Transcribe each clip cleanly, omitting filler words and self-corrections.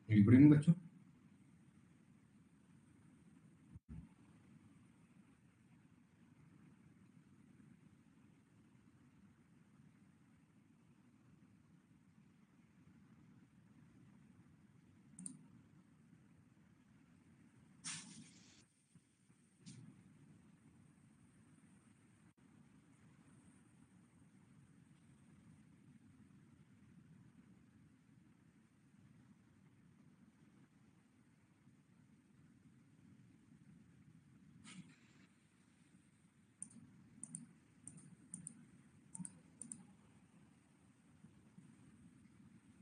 Good evening बच्चों।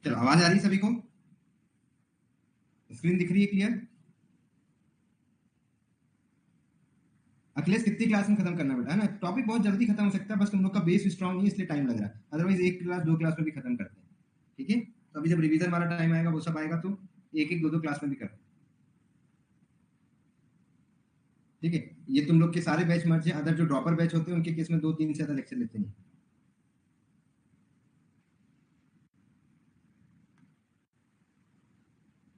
चलो, आवाज आ रही है सभी को? स्क्रीन दिख रही है क्लियर? अखिलेश, कितनी क्लास में खत्म करना बेटा, है ना? टॉपिक बहुत जल्दी खत्म हो सकता है, बस तुम लोग का बेस स्ट्रांग नहीं है इसलिए टाइम लग रहा है। अदरवाइज एक क्लास दो क्लास में भी खत्म करते हैं। ठीक है, तो अभी जब रिवीजन वाला टाइम आएगा वो सब आएगा तो एक एक दो दो क्लास में भी करते हैं। ठीक है, ये तुम लोग के सारे बैच मर्ज है। अदर जो ड्रॉपर बैच होते हैं उनके केस में 2-3 से ज्यादा लेक्चर लेते नहीं।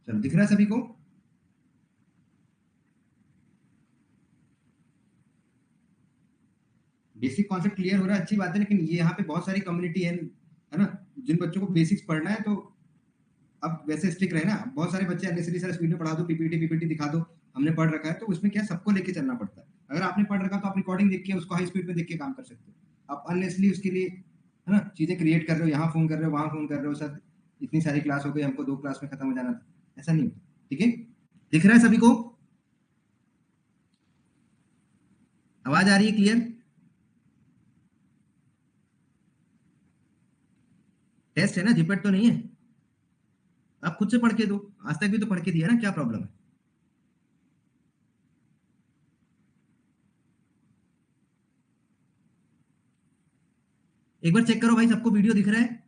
चलो, दिख रहा है सभी को? बेसिक कॉन्सेप्ट क्लियर हो रहा है, अच्छी बात है। लेकिन ये यहाँ पे बहुत सारी कम्युनिटी है ना, जिन बच्चों को बेसिक्स पढ़ना है तो अब वैसे स्टिक रहे ना। बहुत सारे बच्चे अननेसेसरी सर स्पीड में पढ़ा दो, पीपीटी पीपीटी दिखा दो, हमने पढ़ रखा है। तो उसमें क्या, सबको लेके चलना पड़ता है। अगर आपने पढ़ रखा तो आप रिकॉर्डिंग देख के उसको हाई स्पीड में देख के काम कर सकते हो। आप अननेसेसरी उसके लिए, है ना, चीजें क्रिएट कर रहे हो, यहाँ फोन कर रहे हो, वहां फोन कर रहे हो, सर इतनी सारी क्लास हो गई, हमको 2 क्लास में खत्म हो जाना था, ऐसा नहीं होता। ठीक है, दिख रहा है सभी को? आवाज आ रही है क्लियर? टेस्ट है ना, जिपेट तो नहीं है। आप खुद से पढ़ के दो, आज तक भी तो पढ़ के दिया ना, क्या प्रॉब्लम है? एक बार चेक करो भाई, सबको वीडियो दिख रहा है?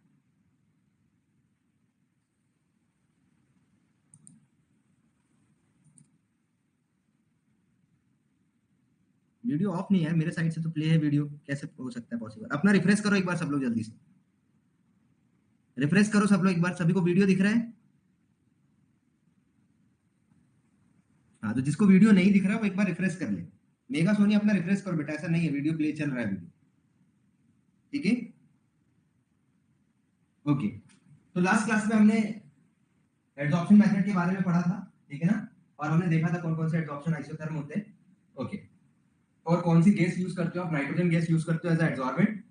वीडियो ऑफ नहीं है मेरे साइड से तो प्ले है वीडियो, कैसे हो सकता है पॉसिबल? अपना रिफ्रेश करो एक बार सब लोग, जल्दी से रिफ्रेश करो सब लोग एक बार। सभी को वीडियो दिख रहा है? हाँ, तो जिसको वीडियो नहीं दिख रहा वो एक बार रिफ्रेश कर ले। मेगा सोनी अपना रिफ्रेश करो बेटा, ऐसा नहीं है वीडियो प्ले चल रहा है वीडियो। ठीक है, ओके। तो लास्ट क्लास में हमने एडजॉर्प्शन मेथड के बारे में पढ़ा था, ठीक है ना? और हमने देखा था कौन कौन से एडजॉर्प्शन आइसोथर्म होते हैं। ओके, और कौन सी गैस यूज करते हो आप? नाइट्रोजन गैस यूज करते हो एज एडजॉर्बेंट।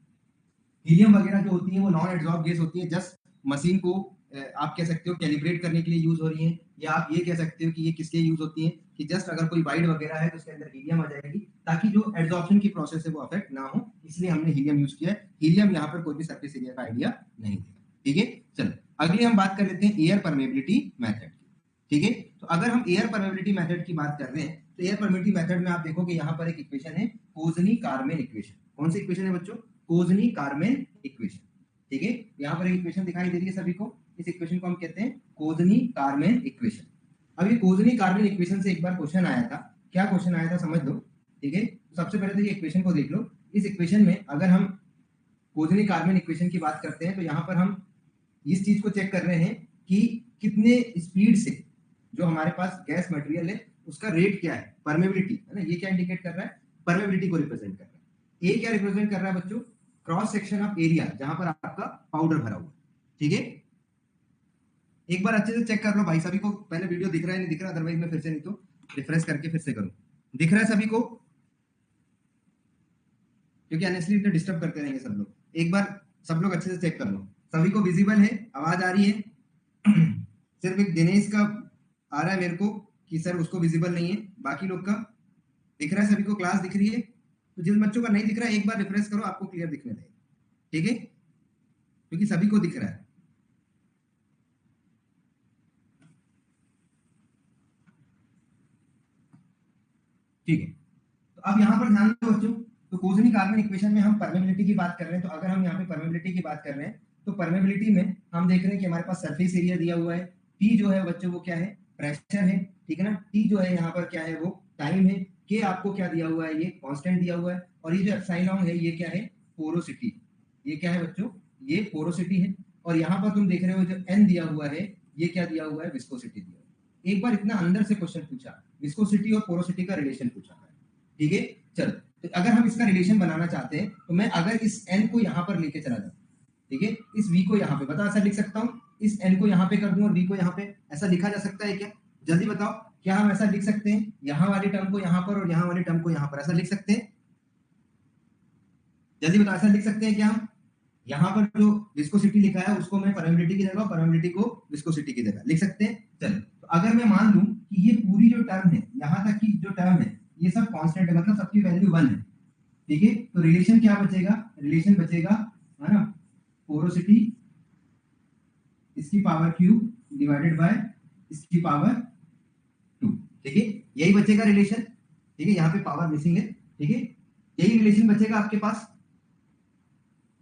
हीलियम वगैरह जो होती है वो नॉन एडजॉर्ब गैस होती है, जस्ट मशीन को आप कह सकते हो कैलिब्रेट करने के लिए यूज हो रही है। या आप ये कह सकते हो कि ये किसके यूज होती है कि जस्ट अगर कोई वाइड वगैरह है तो उसके अंदर हीलियम आ जाएगी, ताकि जो एडजॉर्प्शन की प्रोसेस है वो अफेक्ट ना हो, इसलिए हमने हीलियम यूज किया है। हीलियम यहाँ पर कोई भी सरफेस एरिया का आइडिया नहीं देगा। ठीक है, चलो अगली हम बात कर लेते हैं एयर परमेबिलिटी मेथड की। ठीक है, तो अगर हम एयर परमेबिलिटी मेथड की बात कर रहे हैं तो एयर परमेबिलिटी मेथड में आप देखोगे यहाँ पर एक इक्वेशन है, कोजनी कारमेन इक्वेशन। कौन सी इक्वेशन है बच्चों? कोजनी कारमेन इक्वेशन। ठीक है, यहाँ पर एक इक्वेशन दिखाई दे रही है सभी को। इस इक्वेशन को हम कहते हैं कोजनी कारमेन इक्वेशन। अब ये कोजनी कारमेन इक्वेशन से एक बार क्वेश्चन आया था। क्या क्वेश्चन आया था समझ लो। ठीक है, तो सबसे पहले तो ये इक्वेशन को देख लो। इस इक्वेशन में अगर हम कोजनी कार्बन इक्वेशन की बात करते हैं तो यहाँ पर हम इस चीज को चेक कर रहे हैं कि कितने स्पीड से जो हमारे पास गैस मटेरियल है उसका रेट क्या है, परमेबिलिटी, है ना? ये क्या इंडिकेट कर रहा है? परमेबिलिटी को रिप्रेजेंट कर रहा है। ए क्या रिप्रेजेंट कर रहा है बच्चों? क्रॉस सेक्शन ऑफ एरिया जहां पर आपका पाउडर भरा हुआ। ठीक है, एक बार अच्छे से चेक कर लो भाई, सभी को पहले वीडियो दिख रहा है नहीं दिख रहा, अदरवाइज मैं फिर से नहीं तो रिफ्रेश करके फिर से करूं। दिख रहा है सभी को? क्योंकि अनेसली तो डिस्टर्ब करते रहेंगे सब लोग। एक बार सब लोग अच्छे से चेक कर लो, सभी को विजिबल है, आवाज आ रही है? सिर्फ एक दिनेश का आ रहा है मेरे को कि सर उसको विजिबल नहीं है, बाकी लोग का दिख रहा है, सभी को क्लास दिख रही है। तो जिन बच्चों का नहीं दिख रहा है एक बार रिफ्रेश करो, आपको क्लियर दिखने लगेगा। ठीक है, क्योंकि सभी को दिख रहा है। ठीक है, तो अब यहाँ पर ध्यान दो बच्चों। तो कोजनी कार्बन इक्वेशन में हम परमेबिलिटी की बात कर रहे हैं, तो अगर हम यहाँ पे परमेबिलिटी की बात कर रहे हैं तो परमेबिलिटी में हम देख रहे हैं कि हमारे पास सरफेस एरिया दिया हुआ है। टी जो है बच्चों वो क्या है? प्रेशर है। ठीक है ना, टी जो है यहाँ पर क्या है? वो टाइम है। के आपको क्या दिया हुआ है? ये कांस्टेंट दिया हुआ है। और ये जो एप्सिलॉन है ये क्या है? पोरोसिटी। ये क्या है बच्चों? ये पोरोसिटी है। और यहाँ पर तुम देख रहे हो जो एन दिया हुआ है ये क्या दिया हुआ है, विस्कोसिटी दिया हुआ है। एक बार इतना अंदर से क्वेश्चन पूछा, विस्कोसिटी और पोरोसिटी का रिलेशन पूछा है, ठीक है। चलो, तो अगर हम इसका रिलेशन बनाना चाहते हैं तो मैं अगर इस n को यहाँ पर लेके चला जाऊँ, ठीक है, इस v को यहाँ पे, बता ऐसा लिख सकता हूँ, इस n को यहाँ पे कर दूं और v को यहाँ पे, ऐसा लिखा जा सकता है क्या? जल्दी बताओ, क्या हम ऐसा लिख सकते हैं, यहाँ वाली टर्म को यहाँ पर और यहाँ वाली टर्म को यहाँ पर, ऐसा लिख सकते हैं? जल्दी बताओ, ऐसा लिख सकते हैं क्या हम? यहाँ पर जो विस्कोसिटी लिखा है उसको मैं परमेबिलिटी की जगह, परमेबिलिटी को विस्कोसिटी की जगह लिख सकते हैं। चलो, तो अगर मैं मान लूं कि ये पूरी जो टर्म है, यहाँ तक की जो टर्म है, ये सब कांस्टेंट है, मतलब सबकी वैल्यू 1 है, ठीक है। तो रिलेशन क्या बचेगा? रिलेशन बचेगा, है ना, पोरोसिटी इसकी पावर क्यूब डिवाइडेड बाय इसकी पावर 2, ठीक है, यही बचेगा रिलेशन, ठीक है। यहाँ पे पावर मिसिंग है, ठीक है, यही रिलेशन बचेगा आपके पास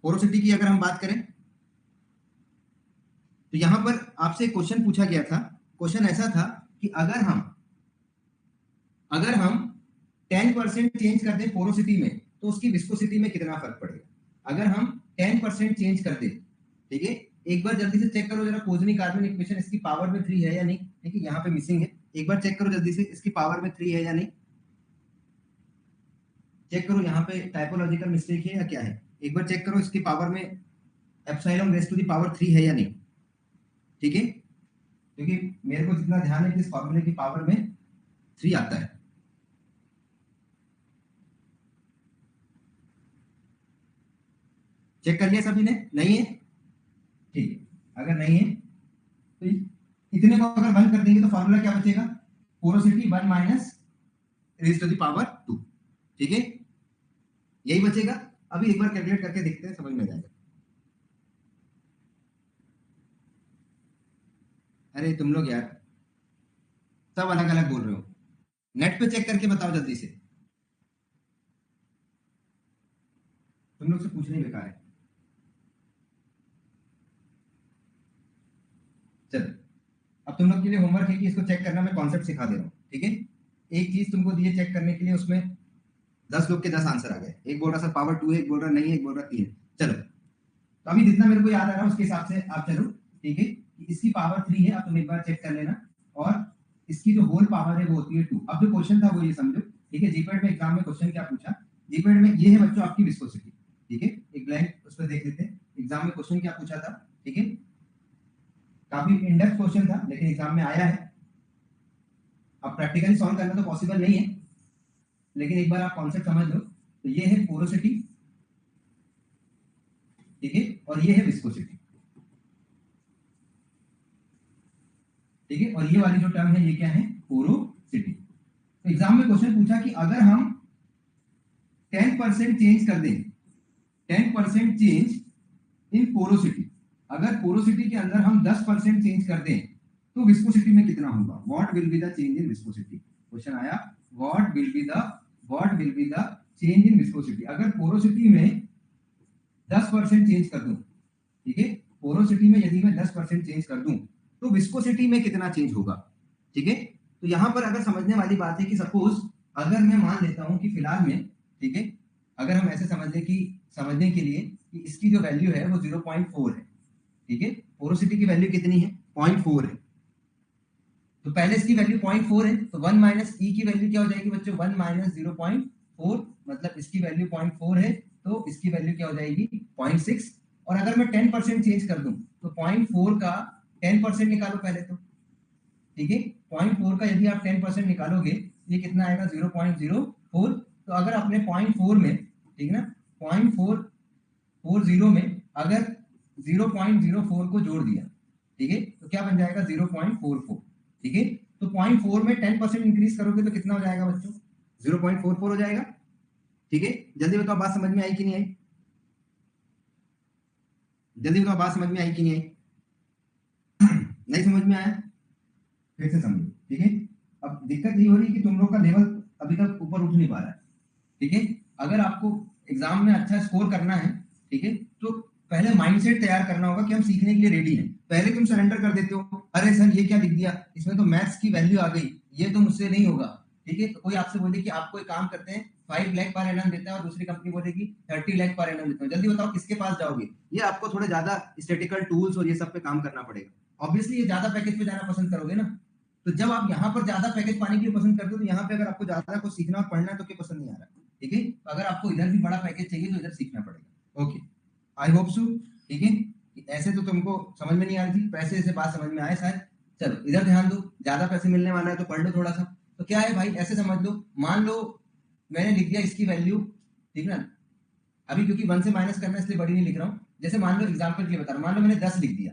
पोरोसिटी की अगर हम बात करें। तो यहां पर आपसे क्वेश्चन पूछा गया था, क्वेश्चन ऐसा था कि अगर हम 10% चेंज कर दें पोरोसिटी में तो उसकी विस्कोसिटी में कितना फर्क पड़ेगा। अगर हम 10% चेंज कर दें, ठीक है, एक बार जल्दी से चेक करो जरा, कोजनी कार्बन इक्वेशन इसकी पावर में 3 है या नहीं, ठीक है, यहाँ पे मिसिंग है, एक बार चेक करो जल्दी से, इसकी पावर में 3 है या नहीं, चेक करो, यहाँ पे टाइपोलॉजिकल मिस्टेक है या क्या है, एक बार चेक करो, इसकी पावर में epsilon raise to the power 3 है या नहीं, ठीक है, क्योंकि मेरे को जितना ध्यान है कि इस फॉर्मूले की पावर में 3 आता है। चेक कर लिया सभी ने? नहीं है, ठीक है, अगर नहीं है तो इतने को अगर बंद कर देंगे तो फॉर्मूला क्या बचेगा, porosity 1 minus raise to the power 2, ठीक है, यही बचेगा। अभी एक बार कैलकुलेट करके देखते हैं, समझ में आ जाएगा। अरे तुम लोग यार सब अलग अलग बोल रहे हो, नेट पे चेक करके बताओ जल्दी से, तुम लोग से पूछने बेकार है। चलो, अब तुम लोग के लिए होमवर्क है कि इसको चेक करना, मैं कॉन्सेप्ट सिखा दे रहा हूँ, ठीक है। एक चीज तुमको दिए चेक करने के लिए, उसमें 10 लोग के 10 आंसर आ गए, एक बोल रहा सर पावर 2 है, एक बोल रहा नहीं है, एक बोल रहा 3 है। चलो, तो अभी जितना मेरे को याद आ रहा है उसके हिसाब से आप चलो, ठीक है, इसकी पावर 3 है, अब तुम एक बार चेक कर लेना, और इसकी जो होल पावर है वो होती है 2। अब जो क्वेश्चन था वो ये समझो, ठीक है, जीपीएट में एग्जाम में क्वेश्चन क्या पूछा, जीपीएट में ये है बच्चों आपकी विस्कोसिटी, ठीक है, एक ब्लैंक उस पर देख लेते हैं, एग्जाम में क्वेश्चन क्या पूछा था, ठीक है, काफी इन डेप्थ क्वेश्चन था लेकिन एग्जाम में आया है। अब प्रैक्टिकली सॉल्व करना तो पॉसिबल नहीं है, लेकिन एक बार आप कॉन्सेप्ट समझ लो। तो ये है पोरोसिटी, ठीक है, और ये है विस्कोसिटी, ठीक है, और ये वाली जो टर्म है ये क्या है, पोरोसिटी। तो एग्जाम में क्वेश्चन पूछा कि अगर हम 10% चेंज कर दें, 10% चेंज इन पोरोसिटी, अगर पोरोसिटी के अंदर हम 10% चेंज कर दें तो विस्कोसिटी में कितना होगा, what will be the change in viscosity. Question आया, what will be the change in viscosity. अगर पोरोसिटी में 10% चेंज कर दूं, ठीक है, पोरोसिटी में यदि मैं 10% चेंज कर दूं तो विस्कोसिटी में कितना चेंज होगा, ठीक है। तो यहां पर अगर समझने वाली बात है कि सपोज अगर मैं मान लेता हूं कि फिलहाल में, ठीक है, अगर हम ऐसे समझने के लिए कि इसकी जो वैल्यू है वो 0.4 है, ठीक है, पोरोसिटी की वैल्यू कितनी है, 0.4 है, तो पहले इसकी वैल्यू 0.4 है, तो 1 माइनस ई की वैल्यू क्या हो जाएगी बच्चों, 1 माइनस 0.4, मतलब इसकी वैल्यू 0.4 है तो इसकी वैल्यू क्या हो जाएगी 0.6। और अगर मैं 10% चेंज कर दूं तो 0.4 का 10% निकालो पहले तो, ठीक है, 0.4 का यदि आप 10% निकालोगे ये कितना आएगा 0.04। तो अगर अपने 0.4 में, ठीक है ना, 0.440 में अगर 0.04 को जोड़ दिया, ठीक है, तो क्या बन जाएगा 0.44, ठीक है। तो 0.4 में 10% इंक्रीज करोगे तो कितना हो जाएगा बच्चों, 0.44 हो जाएगा, ठीक है। जल्दी बताओ बात समझ में आई कि नहीं आई, जल्दी बताओ बात समझ में आई कि नहीं आई, नहीं समझ में आया फिर से समझो, ठीक है। अब दिक्कत ये हो रही है कि तुम लोग का लेवल अभी तक ऊपर उठ नहीं पा रहा है, ठीक है। अगर आपको एग्जाम में अच्छा स्कोर करना है, ठीक है, तो पहले माइंडसेट तैयार करना होगा कि हम सीखने के लिए रेडी हैं। पहले तुम सरेंडर कर देते हो, अरे सर ये क्या लिख दिया, इसमें तो मैथ्स की वैल्यू आ गई, ये तो मुझसे नहीं होगा, ठीक है। तो कोई आपसे बोले कि आप कोई काम करते हैं 5 लाख पर एनम देता है और दूसरी कंपनी बोलेगी 30 लाख पर एनम देता है, जल्दी बताओ किसके पास जाओगे। ये आपको थोड़ा ज्यादा स्टैटिकल टूल्स और ये सब पे काम करना पड़ेगा, ऑब्वियसली ये ज्यादा पैकेज पे जाना पसंद करोगे ना। तो जब आप यहाँ पर ज्यादा पैकेज पाने के लिए पसंद करते हो, तो यहाँ पे अगर आपको ज्यादा कुछ सीखना और पढ़ना है तो क्या पसंद नहीं आ रहा, ठीक है। तो अगर आपको इधर भी बड़ा पैकेज चाहिए तो इधर सीखना पड़ेगा। ओके, आई होप सो, ठीक है। ऐसे तो तुमको समझ में नहीं आ रही थी, पैसे से बात समझ में आए शायद। चलो इधर ध्यान दो, ज्यादा पैसे मिलने वाला है तो पढ़ लो थोड़ा सा। तो क्या है भाई, ऐसे समझ लो, मान लो मैंने लिख दिया इसकी वैल्यू, ठीक ना। अभी क्योंकि 1 से माइनस करना इसलिए बड़ी नहीं लिख रहा हूँ। जैसे मान लो एग्जांपल के लिए बता रहा हूँ, मान लो मैंने 10 लिख दिया।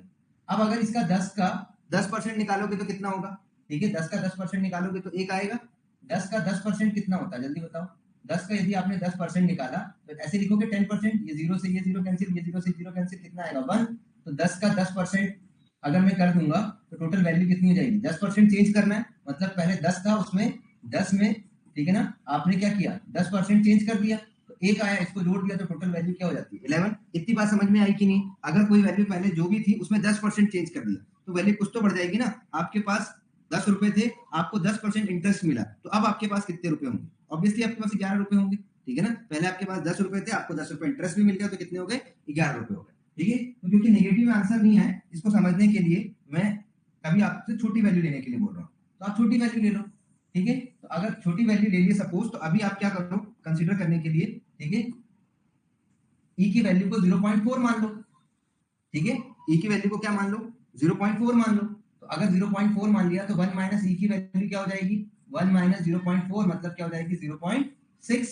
अब अगर इसका 10 का 10% निकालोगे तो कितना होगा, ठीक है। 10 का 10% निकालोगे तो 1 आएगा। 10 का 10% कितना होता है, जल्दी बताओ। 10 का यदि आपने 10% निकाला तो ऐसे लिखोगे 10%, ये 0 से ये 0 कैंसिल, ये 0 से 0 कैंसिल, कितना आएगा 1। तो 10 का 10% अगर मैं कर दूंगा तो टोटल वैल्यू कितनी हो जाएगी, 10% चेंज करना है, मतलब पहले 10 था उसमें 10 में, ठीक है ना, आपने क्या किया 10% चेंज कर दिया, तो 1 आया, इसको जोड़ दिया तो टोटल वैल्यू क्या हो जाती है 11। इतनी बात समझ में आई कि नहीं। अगर कोई वैल्यू पहले जो भी थी उसमें 10% चेंज कर दिया तो वैल्यू कुछ तो बढ़ जाएगी ना। आपके पास 10 रुपए थे, आपको 10% इंटरेस्ट मिला, तो अब आपके पास कितने रुपए होंगे, ऑब्वियसली आपके पास 11 रुपए होंगे, ठीक है ना। पहले आपके पास 10 रुपए थे, आपको 10 रुपए इंटरेस्ट भी मिल गया, तो कितने हो गए 11 रुपए हो गए, ठीक है। तो क्योंकि नेगेटिव आंसर नहीं है, इसको समझने के लिए मैं कभी आपसे छोटी वैल्यू लेने के लिए बोल रहा हूँ, तो आप छोटी वैल्यू ले लो, ठीक है। तो अगर छोटी वैल्यू ले लिए सपोज, तो अभी आप क्या करो कंसीडर करने के लिए, ठीक है, ई की वैल्यू को 0.4 मान लो, ठीक है। ई की वैल्यू को क्या मान लो 0.4 मान लो। तो अगर 0.4 मान लिया तो 1 माइनस ई की वैल्यू क्या हो जाएगी, 1 माइनस 0.4 मतलब क्या हो जाएगी 0.6,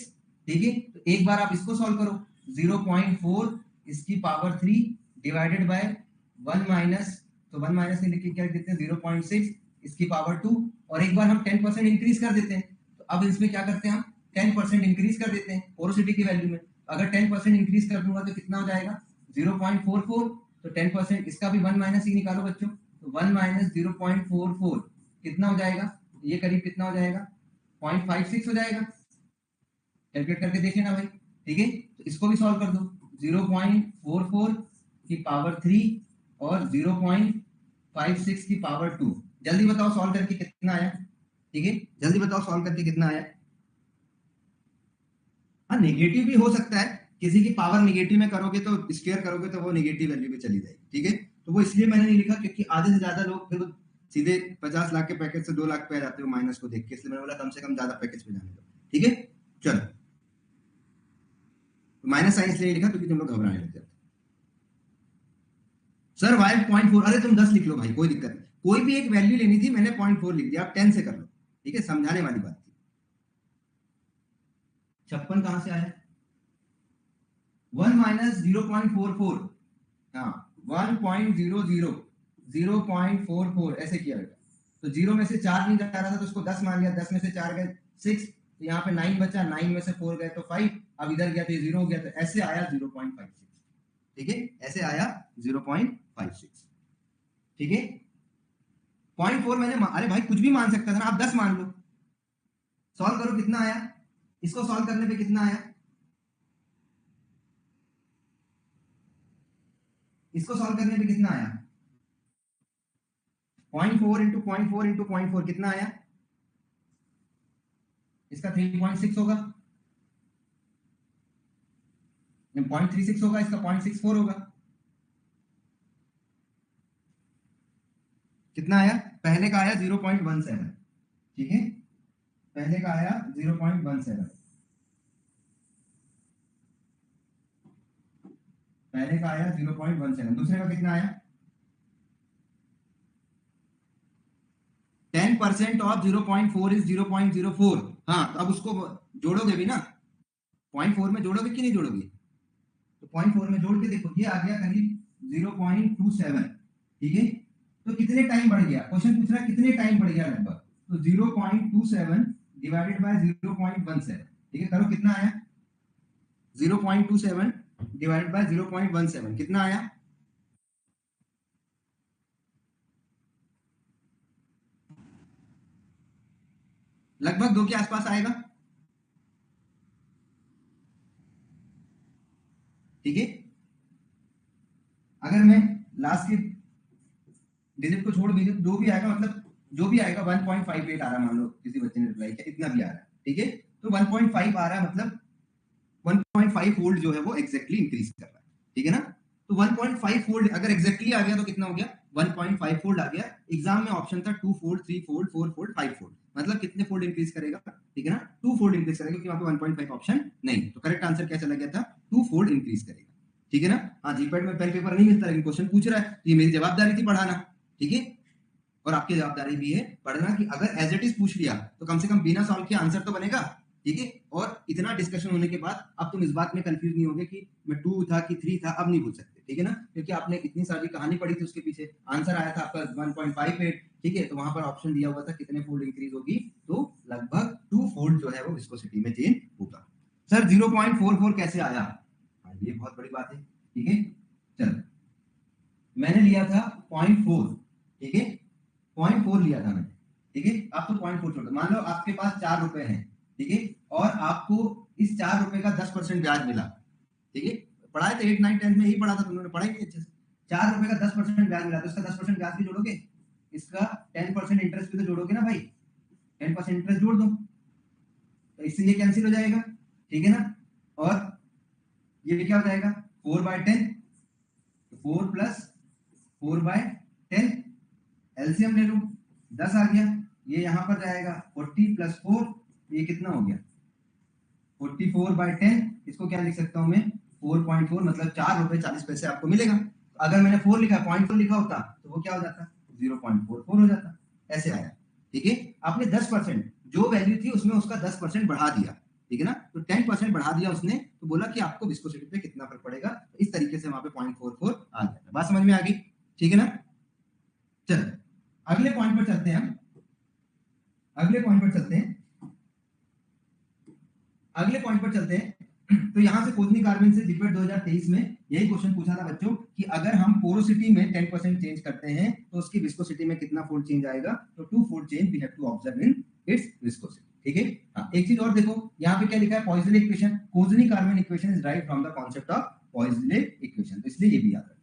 ठीक है। तो एक बार आप इसको सॉल्व करो, 0.4 इसकी पावर 3 डिवाइडेड बाय 1 माइनस, तो 1 माइनस नहीं लिख के क्या देते हैं 0.6 इसकी पावर 2, और एक बार हम 10% इंक्रीज कर देते हैं। तो अब इसमें क्या करते हैं हम 10% इंक्रीज कर देते हैं पोरोसिटी की वैल्यू में। अगर 10% इंक्रीज कर दूंगा तो कितना हो जाएगा 0.44, तो 10% इसका भी 1 माइनस ही निकालो बच्चों, तो 1 माइनस 0.44 कितना हो जाएगा, ये करीब कितना हो जाएगा 0.56 हो जाएगा। कैलकुलेट करके देख लेना भाई, ठीक है। तो इसको भी सॉल्व कर दो, 0.44 की पावर 3 और 0.56 की पावर 2, जल्दी बताओ सॉल्व करके कितना आया, ठीक है, जल्दी बताओ सॉल्व करके कितना आया। हाँ नेगेटिव भी हो सकता है, किसी की पावर नेगेटिव में करोगे तो स्क्वायर करोगे तो वो नेगेटिव वैल्यू पे चली जाएगी, ठीक है। तो वो इसलिए मैंने नहीं लिखा क्योंकि आधे से ज्यादा लोग फिर सीधे 50 लाख के पैकेज से 2 लाख पे आ जाते हो माइनस को देख के, इसलिए मैंने बोला कम से कम ज्यादा पैकेज पे जाने दो, ठीक है। चलो, तो माइनस साइन इसलिए लिखा क्योंकि तुम लोग घबराने लग जाते सर वाई 0.4, अरे तुम 10 लिख लो भाई, कोई दिक्कत नहीं, कोई भी एक वैल्यू लेनी थी, मैंने 0.4 लिख दिया, आप 10 से कर लो, ठीक है, समझाने वाली बात थी। 56 कहां से आया, 1 माइनस 0.44, हाँ 1.00 0.44 ऐसे किया बेटा। तो 0 में से 4 नहीं जा रहा था तो उसको 10 मान लिया, 10 में से 4 गए 6, तो यहाँ पे 9 बचा, 9 में से 4 गए तो 5, अब इधर गया तो 0 हो गया, तो ऐसे आया 0.56, ठीक है, ऐसे आया 0.56, ठीक है। 0.4 मैंने अरे भाई कुछ भी मान सकता था ना, आप 10 मान लो, सॉल्व करो कितना आया, इसको सॉल्व करने पे कितना आया, इसको सॉल्व करने पे कितना आया 0.4 इंटू 0.4 इंटू 0.4 कितना आया, इसका 3.6 होगा, 0.36 होगा, इसका 0.64 होगा, कितना आया, पहले का आया 0.17, ठीक है, पहले का आया 0.17, पहले का आया 0.17, दूसरे का कितना आया 10% ऑफ 0.4 इज 0.04, हाँ तो अब उसको जोड़ोगे भी ना, 0.4 में जोड़ोगे कि नहीं जोड़ोगे, तो 0.4 में जोड़ के देखो ये आ गया करीब 0.27, ठीक है। तो कितने टाइम बढ़ गया, क्वेश्चन पूछ रहा है कितने टाइम बढ़ गया लगभग, तो 0.27 डिवाइडेड बाय 0.17, ठीक है, करो कितना आया 0.27 डिवाइडेड बाय 0.17 कितना आया, लगभग 2 के आसपास आएगा, ठीक है। अगर मैं लास्ट की डिजिट को छोड़ भी दूं, जो भी आएगा मतलब जो भी आएगा 1.58 आ रहा, मान लो किसी बच्चे ने रिप्लाई किया इतना भी आ रहा है, ठीक है, तो 1.5 आ रहा है, मतलब 1.5 फोल्ड जो है वो एग्जैक्टली इंक्रीज कर रहा है, ठीक है ना। तो 1.5 फोल्ड अगर एग्जैक्टली आ गया तो कितना हो गया 1.5 फोल्ड आ गया। एग्जाम में ऑप्शन था 2 फोल्ड, 3 फोल्ड, 4 फोल्ड, 5 फोल्ड, मतलब कितने फोल्ड इंक्रीज करेगा, ठीक है ना, 2 फोल्ड इंक्रीज करेगा, क्योंकि वहां पे 1.5 ऑप्शन नहीं। तो करेक्ट आंसर क्या चला गया था, 2 फोल्ड इंक्रीज करेगा, ठीक है ना। हाँ, जीपैट में पेन पेपर नहीं मिलता, लेकिन क्वेश्चन पूछ रहा है, ये मेरी जवाबदारी थी पढ़ाना, ठीक है, और आपकी जवाबदारी भी है पढ़ना, कि अगर एज इट इज पूछ लिया तो कम से कम बिना सॉल्व किए आंसर तो बनेगा, ठीक है। और इतना डिस्कशन होने के बाद अब तुम इस बात में कंफ्यूज नहीं होगे कि मैं 2 था कि 3 था, अब नहीं पूछ सकते, ठीक है ना, क्योंकि आपने इतनी सारी कहानी पढ़ी थी, उसके पीछे आंसर आया था आपका 1.58, ठीक है, तो वहां पर ऑप्शन दिया हुआ था कितने फोल्ड इंक्रीज होगी, तो लगभग 2 फोल्ड जो है वो विस्कोसिटी में चेंज होगा। सर 0.44 कैसे आया, हाँ, ये बहुत बड़ी बात है, ठीक है। चलो, मैंने लिया था 0.4, ठीक है, 0.4 लिया था मैंने, ठीक है। आप तो 0.4 छोड़ दो, मान लो आपके पास 4 रुपए हैं, ठीक है, और आपको इस 4 रुपए का 10% ब्याज मिला, ठीक है। पढ़ाए थे 8, 9, 10 में, यही पढ़ा था तुमने, पढ़ाई नहीं अच्छे से। 4 रुपए का 10% ब्याज मिला, तो इसका 10% ब्याज भी जोड़ोगे, इसका 10% इंटरेस्ट भी तो जोड़ोगे ना भाई, 10% इंटरेस्ट जोड़ दो, तो इससे ये कैंसिल हो जाएगा, ठीक है ना। और ये क्या हो जाएगा, 4/10, 4 प्लस 4/10, एलसीएम ले लो, 10 आ गया, ये यहां पर जाएगा 40 प्लस 4, ये कितना हो गया 44/10, इसको क्या लिख सकता हूं मैं 4.4, मतलब 4 रुपए 40 पैसे आपको मिलेगा। अगर मैंने 4 लिखा, 0.4 लिखा होता तो वो क्या हो जाता, 0.44 हो जाता, ऐसे आया, ठीक है। आपने 10% जो वैल्यू थी उसमें उसका 10% बढ़ा दिया, ठीक है ना, तो 10% बढ़ा दिया उसने, तो बोला कि आपको विस्कोसिटी पे कितना फर्क पड़ेगा, तो इस तरीके से वहां पे 0.44 आ गया। बात समझ में आ गई, ठीक है ना। चलो अगले पॉइंट पर चलते हैं हम, अगले पॉइंट पर चलते हैं, अगले पॉइंट पर चलते हैं। तो यहां से कोजनी कार्बन से जीपीएट 2023 में यही क्वेश्चन पूछा था बच्चों, कि अगर हम पोरोसिटी में 10% चेंज करते हैं तो उसकी विस्कोसिटी में कितना फोल्ड चेंज आएगा, तो 2 fold change we have to observe in its viscosity, ठीक है। हाँ, एक चीज और देखो, यहाँ पे क्या लिखा है, Poiseuille equation, Kozeny Carman equation is derived from the concept of Poiseuille equation, तो इसलिए ये भी याद रखना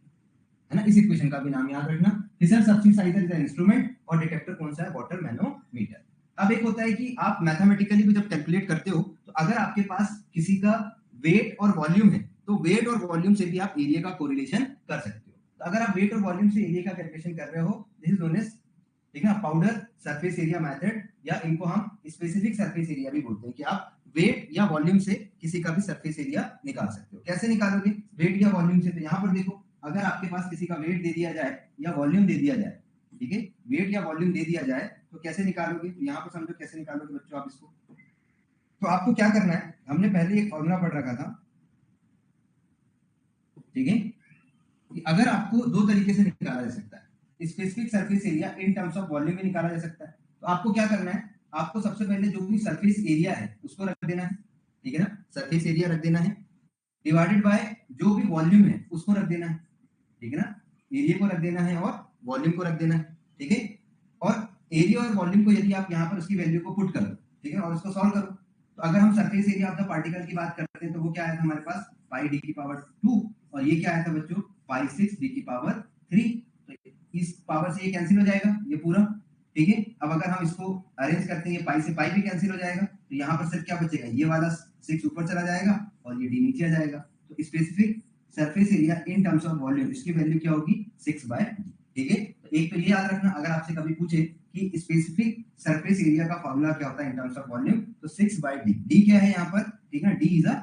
है ना, इस इक्वेशन का भी नाम याद रखना। Fisher substitution is an instrument, और डिटेक्टर कौन सा है, वाटर मैनोमीटर। अब एक होता है कि आप मैथमेटिकली भी जब कैलकुलेट करते हो, तो अगर आपके पास किसी का वेट और वॉल्यूम है, तो वेट और वॉल्यूम से भी आप एरिया का कोरिलेशन कर सकते हो। तो अगर आप वेट और वॉल्यूम से एरिया का कैलकुलेशन कर रहे हो, दिस इज नोन एज, ठीक है, पाउडर सरफेस एरिया मेथड, या इनको हम स्पेसिफिक सरफेस एरिया भी बोलते हैं, कि आप वेट या वॉल्यूम से किसी का भी सरफेस एरिया निकाल सकते हो। कैसे निकालोगे वेट या वॉल्यूम से, तो यहाँ पर देखो, अगर आपके पास किसी का वेट दे दिया जाए या वॉल्यूम दे दिया जाए, ठीक है, वेट या वॉल्यूम दे दिया जाए, तो कैसे निकालोगे, तो यहाँ पर समझो कैसे निकालोगे बच्चों आप इसको। तो आपको क्या करना है, हमने पहले एक फॉर्मूला पढ़ रखा था, ठीक है, कि अगर आपको दो तरीके से निकाला जा सकता है, specific surface area in terms of volume में निकाला जा सकता है। तो आपको क्या करना है, आपको सबसे पहले जो भी सरफेस एरिया है उसको रख देना है, ठीक है ना, सरफेस एरिया रख देना है, डिवाइडेड बाय जो भी वॉल्यूम है उसको रख देना है, ठीक है ना, एरिया को रख देना है और वॉल्यूम को रख देना है, ठीक है। और एरिया और वॉल्यूम को यदि आप यहाँ पर उसकी वैल्यू को पुट करो, ठीक है, और उसको सॉल्व करो, तो अगर हम surface area of the particle की बात करते हैं, तो वो क्या आया था हमारे पास पाई डी की पावर 2, और ये क्या आया था बच्चों पाई 6 डी की पावर 3, तो इस पावर से ये कैंसिल हो जाएगा ये पूरा, ठीक है। अब अगर हम इसको अरेंज करते हैं, ये पाई से पाई भी कैंसिल हो जाएगा, तो यहाँ पर सिर्फ क्या बचेगा, ये वाला 6 ऊपर चला जाएगा और ये डी नीचे आ जाएगा। तो specific surface area in terms of volume, इसकी वैल्यू क्या होगी 6/d, ठीक है। तो एक तो ये याद रखना, अगर आपसे कभी पूछे कि स्पेसिफिक सरफेस एरिया का फॉर्मूला क्या होता है इन टर्म्स ऑफ वॉल्यूम, तो 6/d, डी क्या है यहाँ पर, ठीक है, डी इज अ,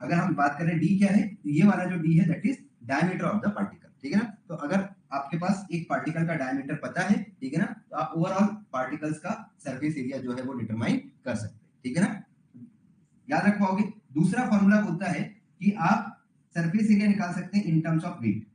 अगर हम बात करें डी क्या है, तो ये वाला जो डी है that is diameter of the particle, ठीक है ना। तो अगर आपके पास एक पार्टिकल का डायमीटर पता है, ठीक है ना, तो आप ओवरऑल पार्टिकल्स का सरफेस एरिया जो है वो डिटरमाइन कर सकते हैं, ठीक है ना, याद रख पाओगे। दूसरा फॉर्मूला बोलता है कि आप सरफेस एरिया निकाल सकते हैं इन टर्म्स ऑफ वेट,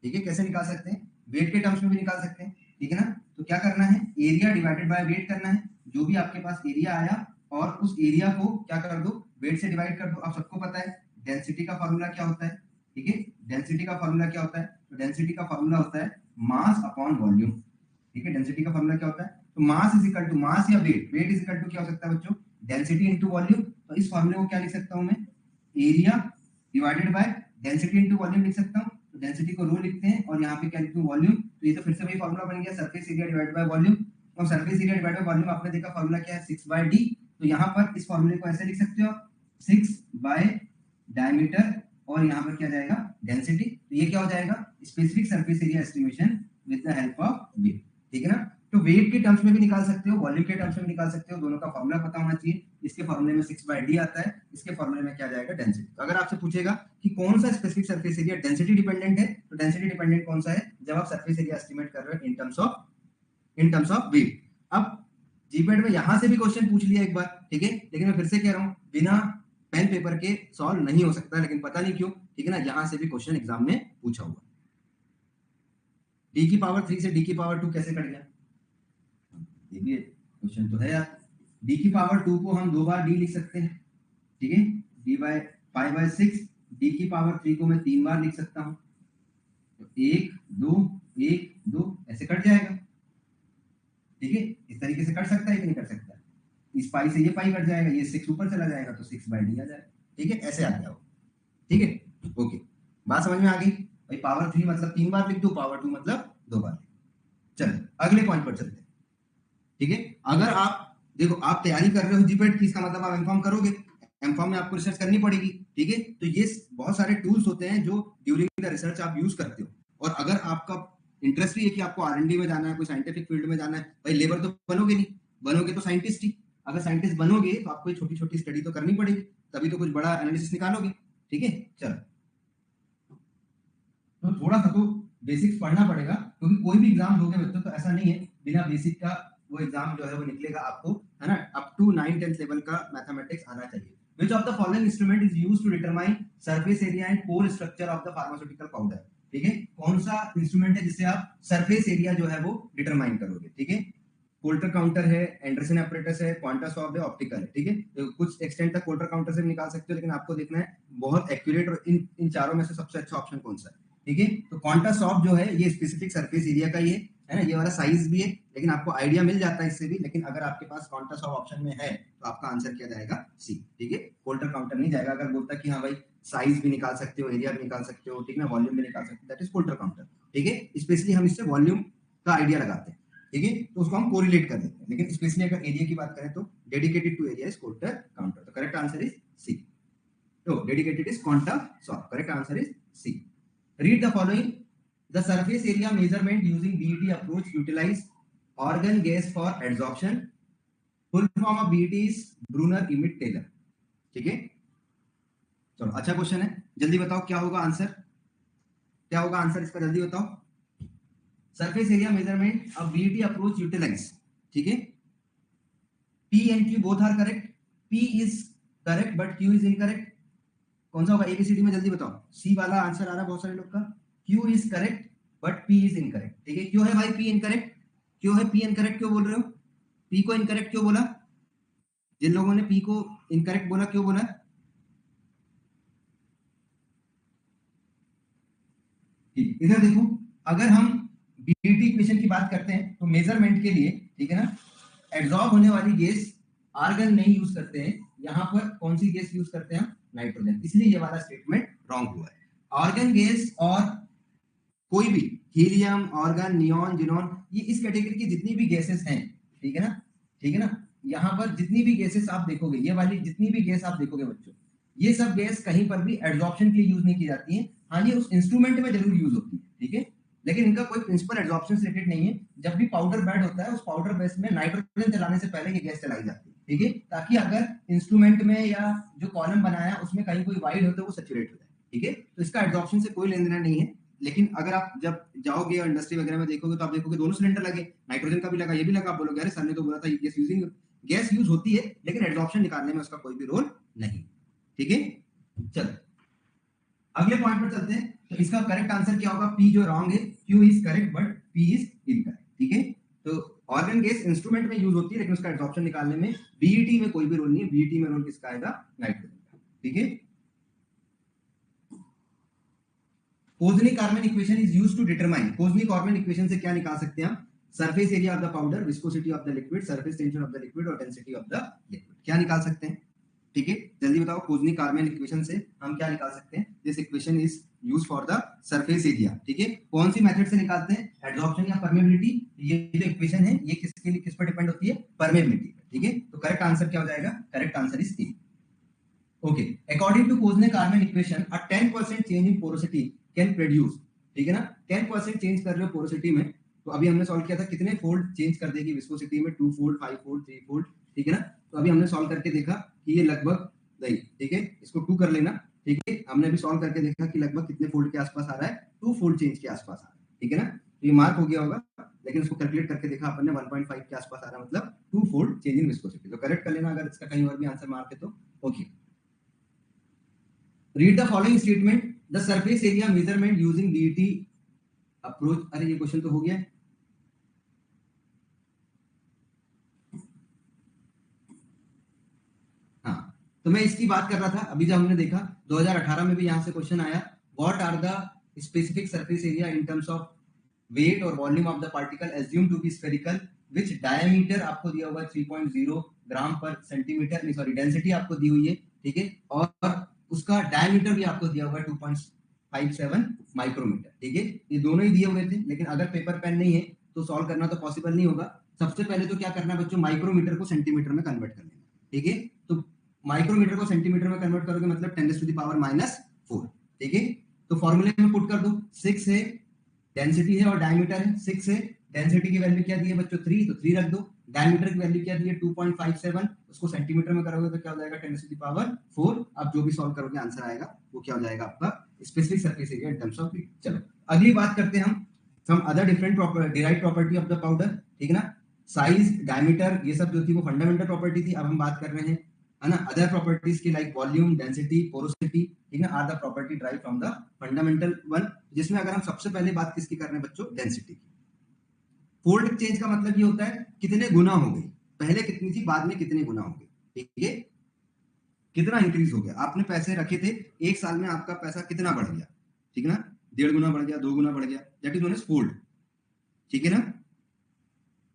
ठीक है, कैसे निकाल सकते हैं, वेट के टर्म्स में भी निकाल सकते हैं, ठीक है ना। तो क्या करना है, एरिया डिवाइडेड बाय वेट करना है, जो भी आपके पास एरिया आया और उस एरिया को क्या कर दो, वेट से डिवाइड कर दो। आप सबको पता है डेंसिटी का फॉर्मूला क्या होता है, ठीक है, डेंसिटी का फॉर्मूला क्या होता है, तो डेंसिटी का फॉर्मूला होता है मास अपॉन वॉल्यूम, ठीक है, डेंसिटी का फॉर्मूला क्या होता है, तो mass is equal to mass या weight, weight is equal to क्या हो सकता है बच्चों, डेंसिटी इनटू वॉल्यूम। तो इस फॉर्मूले को क्या लिख सकता हूं मैं, area divided by density into volume लिख सकता हूं। तो डेंसिटी को रो लिखते हैं और यहाँ पे क्या लिखते हैं वॉल्यूम, तो ये तो फिर से वही फॉर्मूला बन गया surface area divided by volume, और surface area divided by volume आपने देखा फॉर्मूला क्या है 6/d। तो यहाँ पर इस फॉर्मूले को ऐसे लिख सकते हो 6 डायमीटर, और यहाँ पर क्या जाएगा डेंसिटी, तो ये क्या हो जाएगा specific surface area estimation with the help of weight, ठीक है ना। तो वेट के टर्म्स में भी निकाल सकते हो, वॉल्यूम के टर्म्स में भी निकाल सकते हो, दोनों का फॉर्मूला पता होना चाहिए। इसके फॉर्मूले में 6/d आता है, इसके फॉर्मूले में क्या जाएगा, डेंसिटी। तो अगर आपसे पूछेगा कि कौन सा specific surface area density dependent है, तो डेंसिटी डिपेंडेंट कौन सा है, जब आप सरफेस एरिया एस्टिमेट कर रहे हो इन टर्म्स ऑफ वेट। अब जीपेट में यहां से भी क्वेश्चन पूछ लिया एक बार, ठीक है, लेकिन मैं फिर से कह रहा हूं बिना पेन पेपर के सॉल्व नहीं हो सकता, लेकिन पता नहीं क्यों, ठीक है ना, यहां से भी क्वेश्चन एग्जाम में पूछा हुआ। डी की पावर 3 से डी की पावर 2 कैसे कट गया, ये भी क्वेश्चन तो है यार। डी की पावर 2 को हम 2 बार डी लिख सकते हैं, ठीक है, डी बाय 5/6। डी की पावर 3 को मैं 3 बार लिख सकता हूं, तो 1 2 1 2 ऐसे कट जाएगा, ठीक है। इस तरीके से कट सकता है कि नहीं कट सकता, इस पाई से ये पाई कट जाएगा, ये 6 ऊपर चला जाएगा तो 6/d आ जाएगा, ठीक है, ऐसे आ गया हो, ठीक है। ओके, बात समझ में आ गई भाई। पावर 3 मतलब 3 बार लिख दो, पावर 2 मतलब 2 बार। चलो अगले पॉइंट पर चलते हैं, ठीक है। अगर आप देखो आप तैयारी कर रहे हो जीपेट की, इसका मतलब आप एमफॉर्म करोगे, एमफॉर्म में आपको रिसर्च करनी पड़ेगी, ठीक है। तो ये बहुत सारे टूल्स होते हैं जो ड्यूरिंग द रिसर्च आप यूज करते हो। और अगर आपका इंटरेस्ट भी है कि आपको R&D में जाना है, कोई साइंटिफिक फील्ड में जाना है, भाई लेबर तो बनोगे नहीं, बनोगे तो साइंटिस्ट ही। अगर साइंटिस्ट बनोगे तो आपको छोटी छोटी स्टडी तो करनी पड़ेगी, तभी तो कुछ बड़ा एनालिसिस निकालोगे, ठीक है। चलो, तो थोड़ा सा तो बेसिक्स पढ़ना पड़ेगा, क्योंकि कोई भी एग्जाम दोगे बच्चों तो ऐसा नहीं है बिना बेसिक का वो एग्जाम जो है वो निकलेगा आपको, है ना। अप टू 9-10 लेवल का मैथमेटिक्स आना चाहिए। Which of the following instrument is used to determine surface area and core structure of the pharmaceutical powder? ठीक है, कौन सा इंस्ट्रूमेंट है जिससे आप सरफेस एरिया जो है वो डिटरमाइन करोगे, ठीक है। कोल्टर काउंटर है, एंडरसन एपरेटस है, क्वांटासॉफ्ट है, ऑप्टिकल है, ठीक है। तो कुछ एक्सटेंट तक कोल्टर काउंटर से भी निकाल सकते हो, लेकिन आपको देखना है बहुत एक्यूरेट और इन चारों में से सबसे अच्छा ऑप्शन कौन सा है, ठीक है। तो क्वांटासॉफ्ट जो है ये स्पेसिफिक सरफेस एरिया का ही है ना, ये वाला साइज भी है, लेकिन आपको आइडिया मिल जाता है इससे भी। लेकिन अगर आपके पास क्वांटासॉफ्ट ऑप्शन में है तो आपका आंसर क्या जाएगा, सी, ठीक है। कोल्टर काउंटर नहीं जाएगा। अगर बोलता कि हाँ भाई साइज भी निकाल सकते हो, एरिया भी निकाल सकते हो, ठीक है, वॉल्यूम भी निकाल सकते हो, दैट इज कोल्टर काउंटर, ठीक है। स्पेशली हम इससे वॉल्यूम का आइडिया लगाते हैं, ठीक है, तो उसको हम कोरिलेट कर देते हैं। लेकिन स्पेशली अगर एरिया की बात करें तो dedicated to area is Coulter counter, तो करेक्ट आंसर इज सी। तो dedicated is quantasoft, correct answer is C. Read the following, the surface area measurement using BET approach utilize organ gas for adsorption. Full form of BET is Brunner Imet Taylor, ठीक है। चलो अच्छा question है, जल्दी बताओ क्या होगा answer, क्या होगा आंसर इसका, जल्दी बताओ। सरफेस एरिया मेजरमेंट अब BET अप्रोच यूटिलाइज, ठीक है। P and Q both are correct, P is correct but Q is incorrect। कौन सा होगा ABCD में, जल्दी बताओ। C वाला आंसर आ रहा है बहुत सारे लोग का, Q is correct but P is incorrect, ठीक है। क्यों है भाई P incorrect, क्यों है P incorrect, क्यों बोल रहे हो, P को incorrect क्यों बोला, जिन लोगों ने P को incorrect बोला क्यों बोला, इधर देखो। अगर हम BET इक्वेशन की बात करते हैं तो मेजरमेंट के लिए, ठीक है ना, एब्जॉर्ब होने वाली गैस आर्गन नहीं यूज करते हैं, यहाँ पर कौन सी गैस यूज करते हैं, नाइट्रोजन, इसलिए ये वाला स्टेटमेंट रॉन्ग हुआ है। आर्गन गैस और कोई भी हीलियम, ऑर्गन, नियॉन, जिनॉन, ये इस कैटेगरी की जितनी भी गैसेस हैं, ठीक है ना, ठीक है ना, यहाँ पर जितनी भी गैसेस आप देखोगे, ये वाली जितनी भी गैस आप देखोगे बच्चों, ये सब गैस कहीं पर भी एब्जॉर्प्शन के लिए यूज नहीं की जाती है। हाँ, ये उस इंस्ट्रूमेंट में जरूर यूज होती है, ठीक है, लेकिन इनका कोई प्रिंसिपल एब्जॉर्प्शन से रिलेटेड नहीं है। जब भी पाउडर बेड होता है, उस पाउडर बेस में नाइट्रोजन चलाने से पहले ये गैस चलाई जाती है, ठीक है, ताकि अगर इंस्ट्रूमेंट में या जो कॉलम बनाया उसमें कहीं कोई वाइड हो तो वो सैचुरेट हो जाए, ठीक है। तो इसका एब्जॉर्प्शन से कोई लेना देना नहीं है। लेकिन अगर आप जब जाओगे और इंडस्ट्री वगैरह में देखोगे तो आप देखोगे दोनों सिलेंडर लगे, नाइट्रोजन का भी लगा, ये भी लगा, आप बोलोगे अरे सर ने तो बोला था गैस यूजिंग, गैस यूज होती है लेकिन एब्जॉर्प्शन निकालने में उसका कोई भी रोल नहीं, ठीक है। चलो अगले पॉइंट पर चलते हैं। तो इसका करेक्ट आंसर क्या होगा, पी जो रॉन्ग है, Q is correct but P is incorrect, ठीक है। तो ऑर्गन गैस इंस्ट्रूमेंट में यूज होती है लेकिन उसका एब्जॉर्प्शन निकालने में बीईटी में कोई भी रोल नहीं है, बीईटी में रोल किसका आएगा, नाइट्रोजन का, ठीक है। Kozeny Carman equation is used to determine, Kozeny Carman equation से क्या निकाल सकते हैं हम, surface area of the powder, viscosity of the liquid, surface tension of the liquid और डेंसिटी ऑफ द लिक्विड, क्या निकाल सकते हैं, ठीक है, जल्दी बताओ। कोज़निक-कॉर्मन इक्वेशन से हम क्या निकाल सकते हैं, this equation is used for the surface area, ठीक है। कौन सी मेथड से निकालते हैं, एडसॉर्प्शन या परमेबिलिटी, ये जो इक्वेशन है ये किसके लिए, किस पर डिपेंड होती है, परमेबिलिटी पर, ठीक है। तो करेक्ट आंसर क्या हो जाएगा, correct answer is C. Okay, according to Koźne-Kármán equation, a 10% change in porosity can produce ठीक है ना, 10% चेंज कर रहे हो पोरोसिटी में, तो अभी हमने सॉल्व किया था कितने फोल्ड चेंज कर देगी विस्कोसिटी में, 2 फोल्ड, 5 फोल्ड, 3 फोल्ड, ठीक है ना। तो अभी हमने सॉल्व करके देखा कि ये लगभग नहीं, ठीक है, इसको 2 कर लेना, ठीक है। हमने अभी सॉल्व करके देखा कि लगभग कितने फोल्ड के आसपास आ रहा है, 2 फोल्ड चेंज के आसपास आ रहा है, ठीक है ना। तो ये मार्क हो गया होगा, लेकिन उसको कैलकुलेट करके देखा अपन ने 1.5 के आसपास आ रहा है, मतलब 2 फोल्ड चेंज इन विस्कोसिटी। तो करेक्ट कर लेना अगर इसका कहीं और भी आंसर मार्क है तो। Okay, read the following statement, the surface area measurement using DT approach. अरे ये क्वेश्चन तो हो गया है। हाँ, तो मैं इसकी बात कर रहा था अभी, जब हमने देखा 2018 में भी यहाँ से क्वेश्चन आया, what are the specific surface area in terms of weight और volume of the particle assume to be spherical which diameter आपको दिया हुआ 3.0 ग्राम पर सेंटीमीटर, नहीं सॉरी डेंसिटी आपको दी हुई है, ठीक है, और उसका डायमीटर भी आपको दिया हुआ है 2.57 माइक्रोमीटर, ठीक है। ये दोनों ही दिए हुए थे, लेकिन अगर पेपर पेन नहीं है तो सॉल्व करना तो पॉसिबल नहीं होगा। सबसे पहले तो क्या करना है बच्चों, माइक्रोमीटर को सेंटीमीटर में कन्वर्ट कर लेना, ठीक है। तो माइक्रोमीटर को सेंटीमीटर में कन्वर्ट करोगे मतलब 10⁻⁻⁴, ठीक है। तो फॉर्मूले में पुट कर दो, 6 है डेंसिटी है और डायमीटर है, 6 है, डेंसिटी की वैल्यू क्या दी है बच्चों 3, तो 3 रख दो, डायमीटर की वैल्यू क्या दी है 2.57, उसको सेंटीमीटर में करोगे तो क्या हो जाएगा 10⁻⁴। अब जो भी सॉल्व करोगे आंसर आएगा वो क्या हो जाएगा आपका specific surface area in terms of weight. चलो अगली बात करते हैं हम some other different derived property of the powder, ठीक है ना। साइज, डायमीटर, ये सब जो थी वो फंडामेंटल प्रॉपर्टी थी। अब हम बात कर रहे हैं, है ना, अदर प्रॉपर्टीज की लाइक वॉल्यूम, डेंसिटी, पोरोसिटी, ठीक है, are the property drive from the fundamental one, जिसमें अगर हम सबसे पहले बात किसकी कर रहे हैं बच्चों, डेंसिटी की। फोल्ड चेंज का मतलब ये होता है कितने गुना हो गई, पहले कितनी थी बाद में कितने गुना हो गई, ठीक है, कितना इंक्रीज हो गया। आपने पैसे रखे थे, एक साल में आपका पैसा कितना बढ़ गया, ठीक है ना, 1.5 गुना बढ़ गया, 2 गुना बढ़ गया, that is known as fold, ठीक है ना,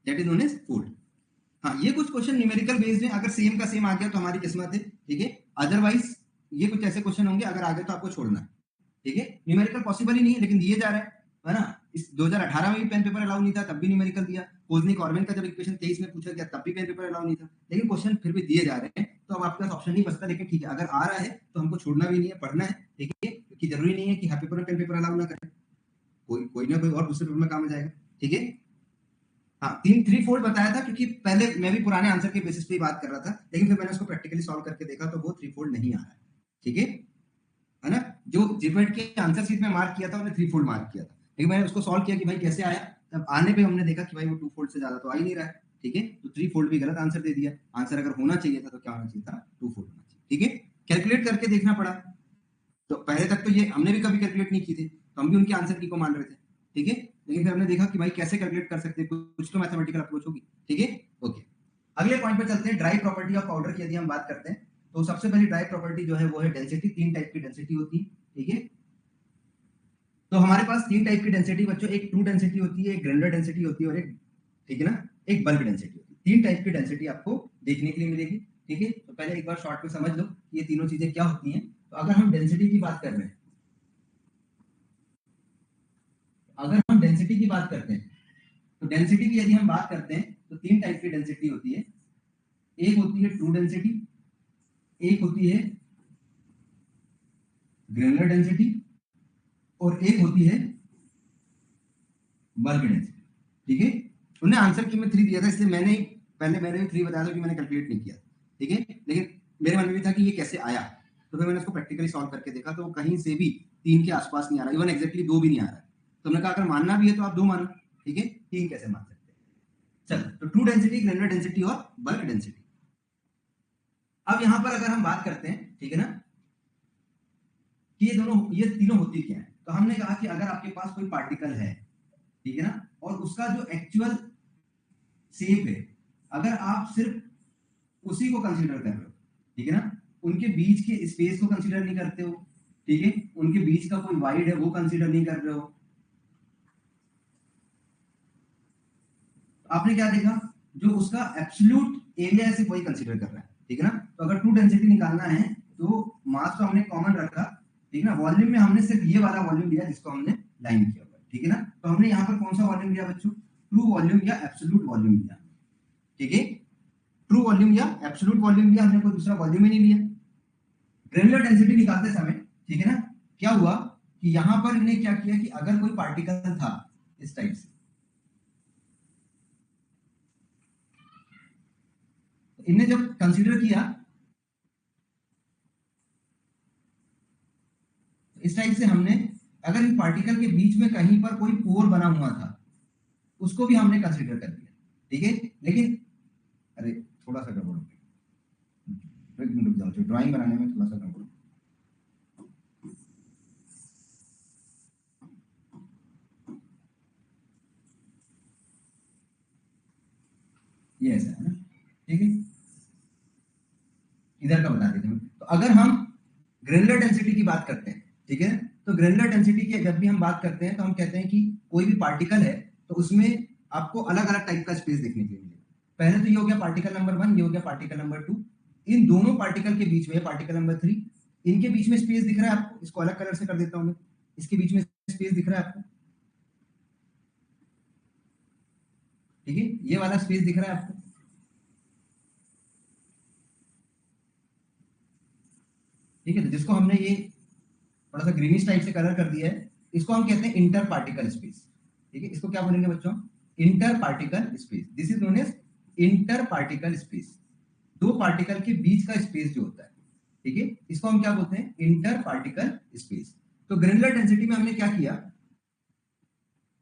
that is known as fold. हाँ, ये कुछ क्वेश्चन न्यूमेरिकल बेस्ड है, अगर सेम का सेम आ गया तो हमारी किस्मत है, ठीक है, अदरवाइज ये कुछ ऐसे क्वेश्चन होंगे अगर आ गए तो आपको छोड़ना है, ठीक है। न्यूमेरिकल पॉसिबल ही नहीं है लेकिन दिए जा रहे हैं, है ना। इस 2018 में भी पेन पेपर अलाउ नहीं था, तब भी न्यूमेरिकल दिया। कोजनिक ऑर्बिन का जब इक्वेशन 23 में पूछा गया तब भी पेन पेपर अलाउ नहीं था, लेकिन क्वेश्चन फिर भी दिए जा रहे हैं, तो अब आपके पास ऑप्शन नहीं बचता। लेकिन ठीक है, अगर आ रहा है तो हमको छोड़ना भी नहीं है, पढ़ना है, ठीक है, क्योंकि जरूरी नहीं है कि हर पेपर में पेन पेपर अलाउ ना करें, कोई ना कोई और दूसरे पेपर में काम आ जाएगा, ठीक है। हाँ, 3 फोल्ड बताया था क्योंकि पहले मैं भी पुराने आंसर के बेसिस पे ही बात कर रहा था, लेकिन फिर मैंने उसको प्रैक्टिकली सॉल्व करके देखा तो वो 3 फोल्ड नहीं आ रहा है, ठीक है ना। जो जीपेट के आंसर शीट में मार्क किया था उन्होंने 3 फोल्ड मार्क किया था, लेकिन मैंने उसको सॉल्व किया कि भाई कैसे आया, तब आने पे हमने देखा कि भाई वो 2 फोल्ड से ज्यादा तो आ ही नहीं रहा है, ठीक है। तो 3 फोल्ड भी गलत आंसर दे दिया, आंसर अगर होना चाहिए था तो क्या होना चाहिए था, 2 फोल्ड होना चाहिए, ठीक है। कैलकुलेट करके देखना पड़ा, तो पहले तक तो ये हमने भी कभी कैलकुलेट नहीं की थी, तो हम भी उनके आंसर की को मान रहे थे, ठीक है। लेकिन फिर हमने देखा कि भाई कैसे कैलकुलेट कर सकते हैं, कुछ तो मैथमेटिकल अप्रोच होगी, ठीक है। ओके, अगले पॉइंट पे चलते हैं, ड्राई प्रॉपर्टी ऑफ पाउडर की यदि हम बात करते हैं तो सबसे पहली ड्राई प्रॉपर्टी जो है वो है डेंसिटी। 3 टाइप की डेंसिटी होती है, ठीक है। तो हमारे पास 3 टाइप की डेंसिटी बच्चों, एक ट्रू डेंसिटी होती है, एक ग्रेनुलर डेंसिटी होती है और एक, ठीक है ना, एक बल्क डेंसिटी होती है। 3 टाइप की डेंसिटी आपको देखने के लिए मिलेगी, ठीक है। तो पहले एक बार शॉर्ट में समझ लो कि ये तीनों चीजें क्या होती हैं। तो अगर हम डेंसिटी की बात कर रहे हैं, अगर हम डेंसिटी की बात करते हैं तो डेंसिटी की यदि हम बात करते हैं तो 3 टाइप की डेंसिटी होती है। एक होती है ट्रू डेंसिटी, एक होती है ग्रेनुलर डेंसिटी और एक होती है बल्क डेंसिटी, ठीक है। उन्होंने आंसर की में 3 दिया था, इसलिए मैंने भी 3 बताया था कि मैंने कैलकुलेट नहीं किया, ठीक है। लेकिन मेरे मन में भी था कि ये कैसे आया, तो फिर मैंने उसको प्रैक्टिकली सॉल्व करके देखा तो कहीं से भी 3 के आसपास नहीं आ रहा, इवन एग्जैक्टली 2 भी नहीं आ रहा है। तो हमने कहा अगर मानना भी है तो आप 2 मानो, ठीक है, 3 कैसे मान सकते हैं। चलो, तो ट्रू डेंसिटी, ग्रेनुलर डेंसिटी और बल्क डेंसिटी। अब यहां पर अगर हम बात करते हैं, ठीक है ना, कि ये तीनों होती क्या है, तो हमने कहा कि अगर आपके पास कोई पार्टिकल है, ठीक है ना, और उसका जो एक्चुअल शेप है, अगर आप सिर्फ उसी को कंसीडर कर रहे हो, ठीक है ना, उनके बीच के स्पेस को कंसीडर नहीं करते हो, ठीक है, उनके बीच का कोई वाइड है वो कंसीडर नहीं कर रहे हो, आपने क्या देखा, जो उसका एब्सोल्यूट एरिया है सिर्फ वही कंसीडर कर रहा है, ठीक है ना। तो अगर ट्रू डेंसिटी निकालना है तो मास तो हमने कॉमन रखा, ठीक है ना, वॉल्यूम में हमने सिर्फ ये वाला वॉल्यूम लिया जिसको हमने लाइन किया हुआ है, ठीक है ना। तो हमने यहाँ पर कौन सा वॉल्यूम लिया बच्चों, ट्रू वॉल्यूम या एब्सोल्यूट वॉल्यूम लिया, ठीक है, ट्रू वॉल्यूम या एब्सोल्यूट वॉल्यूम लिया, हमने कोई दूसरा वॉल्यूम ही नहीं लिया। ग्रेनुलर डेंसिटी निकालते समय, ठीक है ना, क्या हुआ कि यहां पर इन्हें क्या किया कि अगर कोई पार्टिकल था इस टाइप से, इन्हें जब कंसीडर किया इस टाइप से, हमने अगर इन पार्टिकल के बीच में कहीं पर कोई पोर बना हुआ था उसको भी हमने कंसीडर कर लिया, ठीक है। लेकिन अरे थोड़ा सा गड़बड़ हो गया, एक मिनट रुक जाओ, ड्राइंग बनाने में थोड़ा सा गड़बड़। ये ऐसा है ना, ठीक है, इधर का बता देते हैं। तो अगर हम ग्रेनुलर डेंसिटी की बात करते हैं, ठीक है, तो ग्रेनुलर डेंसिटी की जब भी हम बात करते हैं तो हम कहते हैं कि कोई भी पार्टिकल है तो उसमें आपको अलग अलग टाइप का स्पेस देखने के लिए मिलेगा। पहले तो ये हो गया पार्टिकल नंबर 1, ये हो गया पार्टिकल नंबर 2। इन दोनों पार्टिकल के बीच में पार्टिकल नंबर 3, इनके बीच में स्पेस दिख रहा है आपको, इसको अलग कलर से कर देता हूं मैं, इसके बीच में स्पेस दिख रहा है आपको, ठीक है, ये वाला स्पेस दिख रहा है आपको, ठीक है। तो जिसको हमने ये थोड़ा सा ग्रीनिश टाइप से कलर कर दिया है, इसको हम कहते हैं इंटर पार्टिकल स्पेस, ठीक है। इसको क्या बोलेंगे बच्चों? Inter particle space. This is known as inter particle space, दो पार्टिकल के बीच का स्पेस जो होता है, ठीक है, इसको हम क्या बोलते हैं? Inter particle space. तो ग्रेनुलर डेंसिटी में हमने क्या किया,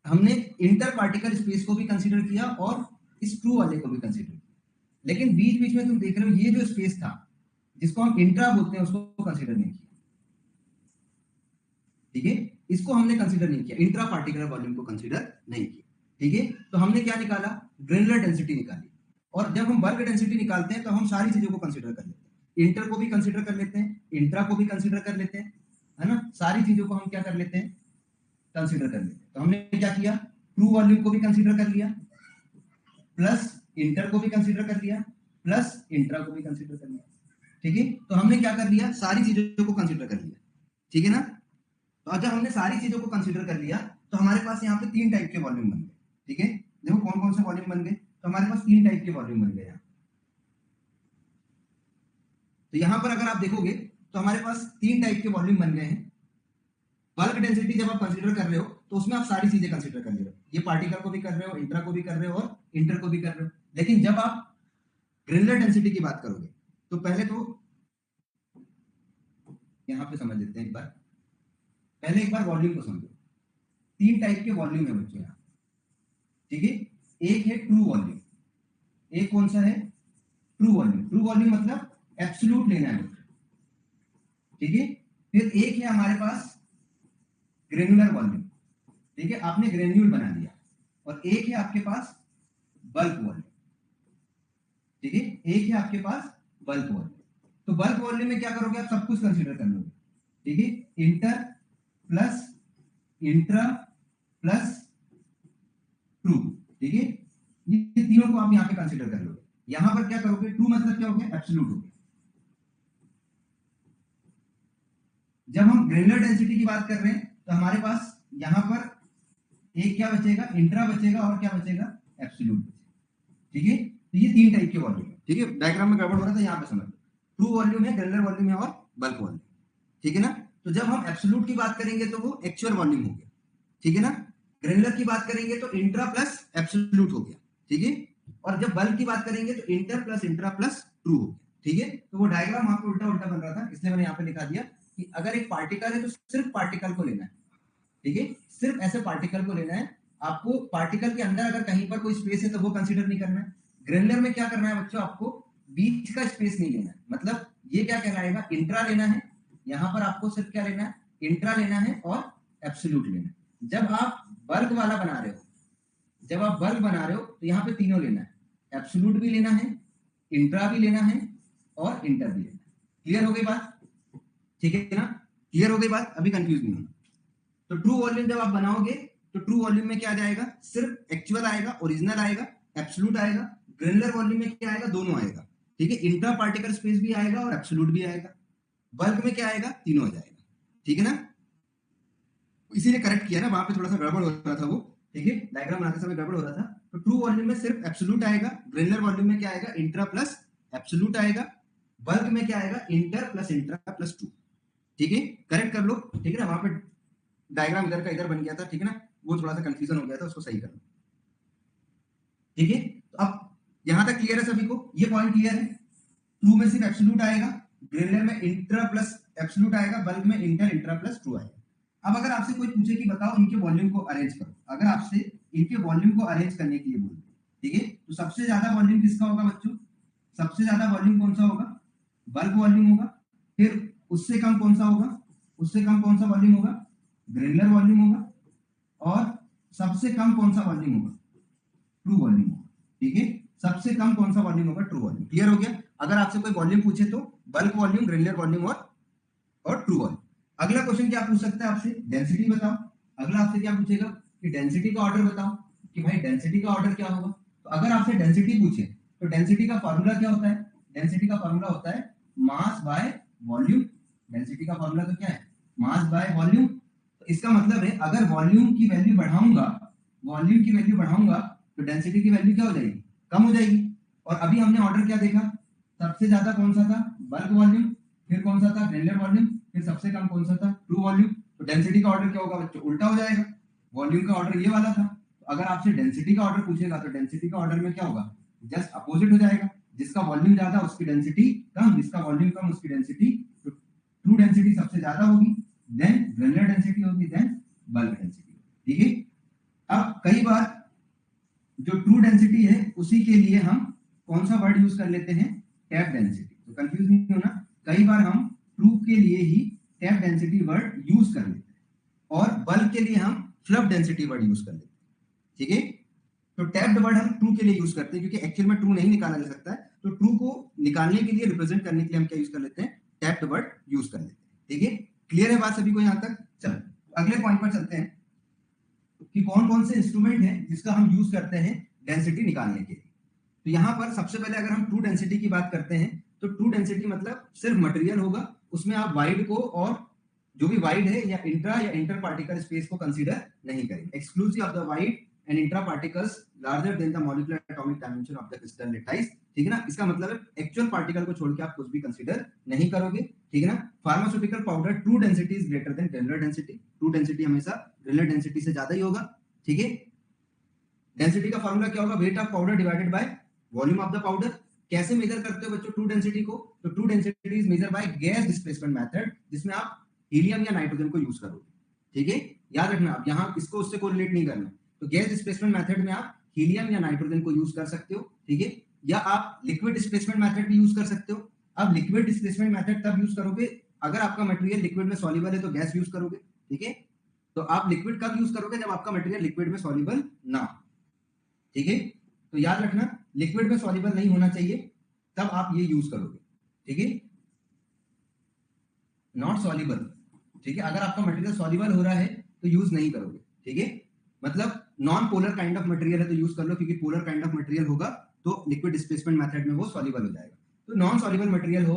हमने इंटर पार्टिकल स्पेस को भी कंसीडर किया और इस ट्रू वाले को भी कंसीडर किया, लेकिन बीच बीच में तुम देख रहे हो ये जो स्पेस था जिसको हम इंट्रा बोलते हैं उसको कंसीडर नहीं किया, ठीक है, इसको हमने कंसीडर नहीं किया, इंट्रा पार्टिकुलर वॉल्यूम को कंसीडर नहीं किया, ठीक है। तो हमने क्या निकाला? ग्रेनुलर डेंसिटी निकाली। और जब हम बल्क डेंसिटी निकालते हैं तो हम सारी चीजों को कंसीडर कर लेते हैं, इंटर को भी कंसीडर कर लेते हैं, इंट्रा को भी कंसीडर कर लेते हैं, है ना, सारी चीजों को हम क्या कर लेते हैं? कंसीडर कर लेते हैं। तो हमने क्या किया? ट्रू वॉल्यूम को भी कंसीडर कर लिया, प्लस इंटर को भी कंसीडर कर लिया, प्लस इंट्रा को भी कंसीडर कर लिया, ठीक है। तो हमने क्या कर लिया? सारी चीजों को कंसीडर कर लिया, ठीक है ना। तो जब हमने सारी चीजों को कंसीडर कर लिया तो हमारे पास यहाँ पे 3 टाइप के वॉल्यूम बन गए, ठीक है। देखो कौन कौन से वॉल्यूम बन गए, तो हमारे पास 3 टाइप के वॉल्यूम बन गए यहाँ। तो यहाँ पर अगर आप देखोगे तो हमारे पास 3 टाइप के वॉल्यूम बन गए हैं। बल्क डेंसिटी जब आप कंसीडर कर रहे हो तो उसमें आप सारी चीजें कंसीडर कर रहे हो, ये पार्टिकल को भी कर रहे हो, इंट्रा को भी कर रहे हो और इंटर को भी कर रहे हो। लेकिन जब आप ग्रेनुलर डेंसिटी की बात करोगे तो पहले तो यहाँ पे समझ लेते हैं एक बार, पहले एक बार वॉल्यूम को समझो। 3 टाइप के वॉल्यूम है बच्चों यहाँ, ठीक है। एक है ट्रू वॉल्यूम, एक कौन सा है? True volume. ट्रू वॉल्यूम मतलब एब्सोल्यूट लेना है, ठीक है। फिर एक है हमारे पास ग्रेनुलर वॉल्यूम, ठीक है, आपने ग्रेन्यूल बना लिया। और एक है आपके पास बल्क वॉल्यूम, ठीक है, एक है आपके पास बल्क वॉल्यूम। तो बल्क वॉल्यूम में क्या करोगे? आप सब कुछ कंसीडर कर लोगे, ठीक है, inter plus intra plus true, ठीक है, ये तीनों को आप यहाँ पे कंसीडर कर लोगे। यहां पर क्या करोगे? ट्रू मतलब क्या हो गया? एब्सोल्यूट हो गया। जब हम ग्रेनुलर डेंसिटी की बात कर रहे हैं तो हमारे पास यहां पर एक क्या बचेगा? इंट्रा बचेगा और क्या बचेगा? एब्सोल्यूट बचेगा, ठीक है। तो ये 3 टाइप के वॉल्यूम है, ठीक है। डायग्राम में गड़बड़ हो रहा था, यहाँ पे समझ लो। ट्रू वॉल्यूम है, ग्रेनुलर वॉल्यूम है और बल्क वॉल्यूम, ठीक है ना। तो जब हम एब्सोल्यूट की बात करेंगे तो वो एक्चुअल वॉल्यूम हो गया, ठीक है ना। ग्रेनुलर की बात करेंगे तो इंट्रा प्लस एब्सोल्यूट हो गया, ठीक है। और जब बल्क की बात करेंगे तो inter plus intra plus true हो गया, ठीक है। तो वो डायग्राम वहां पे उल्टा उल्टा बन रहा था, इसलिए मैंने यहाँ पे लिखा दिया कि अगर एक पार्टिकल है तो सिर्फ पार्टिकल को लेना है, ठीक है, सिर्फ ऐसे पार्टिकल को लेना है। आपको पार्टिकल के अंदर अगर कहीं पर कोई स्पेस है तो वो कंसीडर नहीं करना है। ग्रेनुलर में क्या करना है बच्चों? आपको बीच का स्पेस नहीं लेना है, मतलब ये क्या कहलाएगा? इंट्रा लेना है। यहां पर आपको सिर्फ क्या लेना है? इंट्रा लेना है और एब्सोल्यूट लेना है। जब आप बल्क वाला बना रहे हो, जब आप बल्क बना रहे हो तो यहाँ पे तीनों लेना है, एब्सोल्यूट भी लेना है, इंट्रा भी लेना है और इंटर भी लेना है। क्लियर हो गई बात? ठीक है ना, क्लियर हो गई बात? अभी कंफ्यूज नहीं होना। तो ट्रू वॉल्यूम जब आप बनाओगे तो ट्रू वॉल्यूम में क्या आ जाएगा? सिर्फ एक्चुअल आएगा, ओरिजिनल आएगा, एब्सोल्यूट आएगा। ग्रेनुलर वॉल्यूम में क्या आएगा? दोनों आएगा, ठीक है, इंट्रा पार्टिकल स्पेस भी आएगा और एब्सोल्यूट भी आएगा। बल्क में क्या आएगा? तीनों आ जाएगा, ठीक है ना। इसीलिए करेक्ट किया ना, वहां पे थोड़ा सा गड़बड़ हो रहा था वो, ठीक है, डायग्राम बनाते समय गड़बड़ हो रहा था। तो ट्रू वॉल्यूम में सिर्फ एब्सोल्यूट आएगा, ग्रेनुलर वॉल्यूम में क्या आएगा? इंट्रा प्लस एब्सोल्यूट आएगा, बल्क में क्या आएगा? Inter plus intra plus true, ठीक है, करेक्ट कर लो, ठीक है ना। वहां पे डायग्राम इधर का इधर बन गया था, ठीक है ना, वो थोड़ा सा कंफ्यूजन हो गया था, उसको सही करना, ठीक है। तो अब यहां तक क्लियर है सभी को, ये पॉइंट क्लियर है। ट्रू में सिर्फ एब्सोल्यूट आएगा, ग्रेनुलर में इंट्रा प्लस एब्सोल्यूट आएगा, बल्क में इंटर इंट्रा प्लस ट्रू आएगा। अब अगर आपसे कोई पूछे कि बताओ इनके वॉल्यूम को अरेंज करो, अगर आपसे इनके वॉल्यूम को अरेंज करने के लिए बोले, ठीक है, तो सबसे ज्यादा वॉल्यूम किसका होगा बच्चों? सबसे ज्यादा वॉल्यूम कौन सा होगा? बल्क वॉल्यूम होगा। फिर उससे कम कौन सा होगा? उससे कम कौन सा वॉल्यूम होगा? ग्रेनुलर वॉल्यूम होगा। और सबसे कम कौन सा वॉल्यूम होगा? ट्रू वॉल्यूम होगा, ठीक है। सबसे कम कौन सा वॉल्यूम होगा? True volume. क्लियर हो गया? अगर आपसे कोई वॉल्यूम पूछे तो बल्क वॉल्यूम, ग्रेनुलर वॉल्यूम और ट्रू वॉल्यूम। अगला क्वेश्चन क्या पूछ सकता है आपसे? डेंसिटी बताओ। अगला आपसे क्या पूछेगा कि डेंसिटी का ऑर्डर बताओ, कि भाई डेंसिटी का ऑर्डर क्या होगा। तो अगर आपसे डेंसिटी पूछे तो डेंसिटी का फॉर्मूला क्या होता है? डेंसिटी का फॉर्मूला होता है मास बाय वॉल्यूम। डेंसिटी का फॉर्मूला तो क्या है? Mass by volume. तो इसका मतलब है अगर वॉल्यूम की वैल्यू बढ़ाऊंगा, वॉल्यूम की वैल्यू बढ़ाऊंगा तो डेंसिटी की वैल्यू क्या हो जाएगी? कम हो जाएगी। और अभी हमने ऑर्डर क्या देखा? सबसे ज्यादा कौन सा था? Bulk volume. फिर कौन सा था? Granular volume. फिर सबसे कम कौन सा था? True volume. तो डेंसिटी का ऑर्डर क्या होगा बच्चों? उल्टा हो जाएगा। वॉल्यूम का ऑर्डर ये वाला था, तो अगर आपसे डेंसिटी का ऑर्डर पूछेगा तो डेंसिटी का ऑर्डर में क्या होगा? जस्ट अपोजिट हो जाएगा। जिसका वॉल्यूम ज्यादा उसकी डेंसिटी कम, जिसका वॉल्यूम कम उसकी डेंसिटी, तो ट्रू डेंसिटी सबसे ज्यादा होगी, देन ग्रेनुलर डेंसिटी होगी, देन बल्क डेंसिटी, ठीक है। अब कई बार जो ट्रू डेंसिटी है उसी के लिए हम कौन सा वर्ड यूज कर लेते हैं? Tap density. तो कंफ्यूज नहीं होना, कई बार हम ट्रू के लिए ही टैप डेंसिटी वर्ड यूज कर लेते हैं और बल्क के लिए हम फ्लफ डेंसिटी वर्ड यूज कर लेते हैं, ठीक है। तो टैप्ड वर्ड हम ट्रू के लिए यूज करते हैं क्योंकि एक्चुअल में ट्रू नहीं निकाला जा सकता है, तो ट्रू को निकालने के लिए, रिप्रेजेंट करने के लिए हम क्या यूज कर लेते हैं? टैप्ड वर्ड यूज कर लेते हैं, ठीक है। क्लियर है बात सभी को यहां तक? चलो अगले पॉइंट पर चलते हैं कि कौन कौन से इंस्ट्रूमेंट हैं जिसका हम यूज करते हैं डेंसिटी निकालने के लिए। तो यहां पर सबसे पहले अगर हम ट्रू डेंसिटी की बात करते हैं तो ट्रू डेंसिटी मतलब सिर्फ मटेरियल होगा, उसमें आप वाइड को और जो भी वाइड है या इंटर पार्टिकल स्पेस को कंसीडर नहीं करेंगे। Exclusive of the wide and intra particles larger than the molecular atomic dimension of the crystal lattice, ठीक है ना। इसका मतलब है एक्चुअल पार्टिकल को छोड़ के आप कुछ भी कंसीडर नहीं करोगे, ठीक है ना। Pharmaceutical powder true density is greater than granular density. True density हमेशा ग्रेनुलर डेंसिटी से ज्यादा ही होगा, ठीक है। डेंसिटी का फॉर्मूला क्या होगा? Weight of powder divided by volume of the powder. कैसे मेजर करते हो बच्चों ट्रू डेंसिटी को? तो true density is measure by gas displacement method, जिसमें आप हीलियम या नाइट्रोजन को यूज करोगे, ठीक है। याद रखना, आप यहां इसको उससे कोरिलेट नहीं करना। तो गैस डिस्प्लेसमेंट मेथड में आप हीलियम या नाइट्रोजन को यूज कर सकते हो, ठीक है। या आप लिक्विड डिस्प्लेसमेंट मेथड भी यूज कर सकते हो। अब लिक्विड डिस्प्लेसमेंट मेथड तब यूज करोगे अगर आपका मटेरियल लिक्विड में सॉल्युबल है तो गैस यूज करोगे, ठीक है। तो आप लिक्विड कब यूज करोगे? जब आपका मटेरियल लिक्विड में सॉल्युबल ना हो, ठीक है। तो याद रखना लिक्विड में सॉल्युबल नहीं होना चाहिए, तब आप ये यूज करोगे, ठीक है। नॉट सॉल्युबल, ठीक है। अगर आपका मटेरियल सॉल्युबल हो रहा है तो यूज नहीं करोगे, ठीक है। मतलब non polar kind of material है तो यूज कर लो, क्योंकि पोलर काइंड ऑफ मटेरियल होगा तो लिक्विड डिस्प्लेसमेंट मेथड में वो सॉल्युबल हो जाएगा। तो नॉन सॉल्युबल मटेरियल हो,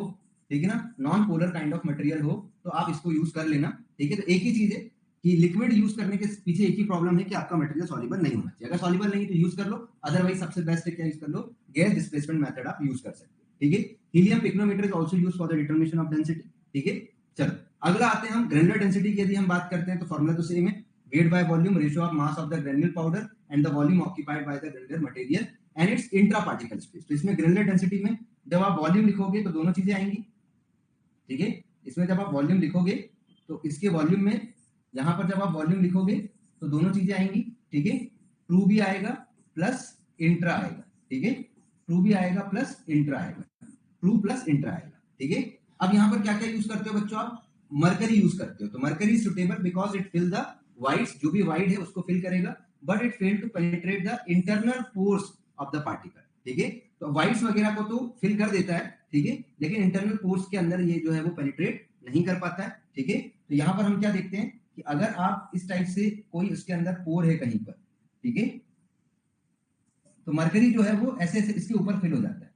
ठीक है ना, non polar kind of material हो तो आप इसको यूज कर लेना, ठीक है। तो एक ही चीज है कि लिक्विड यूज करने के पीछे एक ही प्रॉब्लम है कि आपका मटेरियल सॉल्युबल नहीं होना चाहिए। अगर सॉल्युबल नहीं तो यूज कर लो, अदरवाइज सबसे बेस्ट है क्या यूज कर लो? गैस डिस्प्लेसमेंट मेथड आप यूज कर सकते हो, ठीक है। Helium pycnometer is also used for the determination of density, ठीक है। चलो अगला आते हैं हम ग्रेनुलर डेंसिटी की। यदि हम बात करते हैं तो फॉर्मूला तो सेम है, weight by volume, ratio of mass of the granular powder and the volume occupied by the granular material and it's intra particle space. तो इसमें ग्रेनुलर डेंसिटी में जब आप वॉल्यूम लिखोगे तो दोनों चीजें आएंगी, ठीक है। इसमें जब आप वॉल्यूम लिखोगे तो इसके वॉल्यूम में, यहां पर जब आप वॉल्यूम लिखोगे तो दोनों चीजें आएंगी, ठीक है। ट्रू भी आएगा प्लस इंट्रा आएगा, ठीक है। ट्रू भी आएगा प्लस इंट्रा आएगा, ट्रू प्लस इंट्रा आएगा, ठीक है। अब यहां पर क्या क्या यूज करते हो बच्चों? आप मरकरी यूज करते हो। तो mercury suitable because it fill the voids, जो भी वाइड है उसको फिल करेगा, but it fail to penetrate the internal pores of the particle, ठीक है। तो वाइड्स वगैरह को तो फिल कर देता है, ठीक है, लेकिन इंटरनल पोर्स के अंदर ये जो है वो पेनिट्रेट नहीं कर पाता है, ठीक है। तो यहां पर हम क्या देखते हैं कि अगर आप इस टाइप से कोई उसके अंदर पोर है कहीं पर, ठीक है, तो मरकरी जो है वो ऐसे ऐसे इसके ऊपर फिल हो जाता है,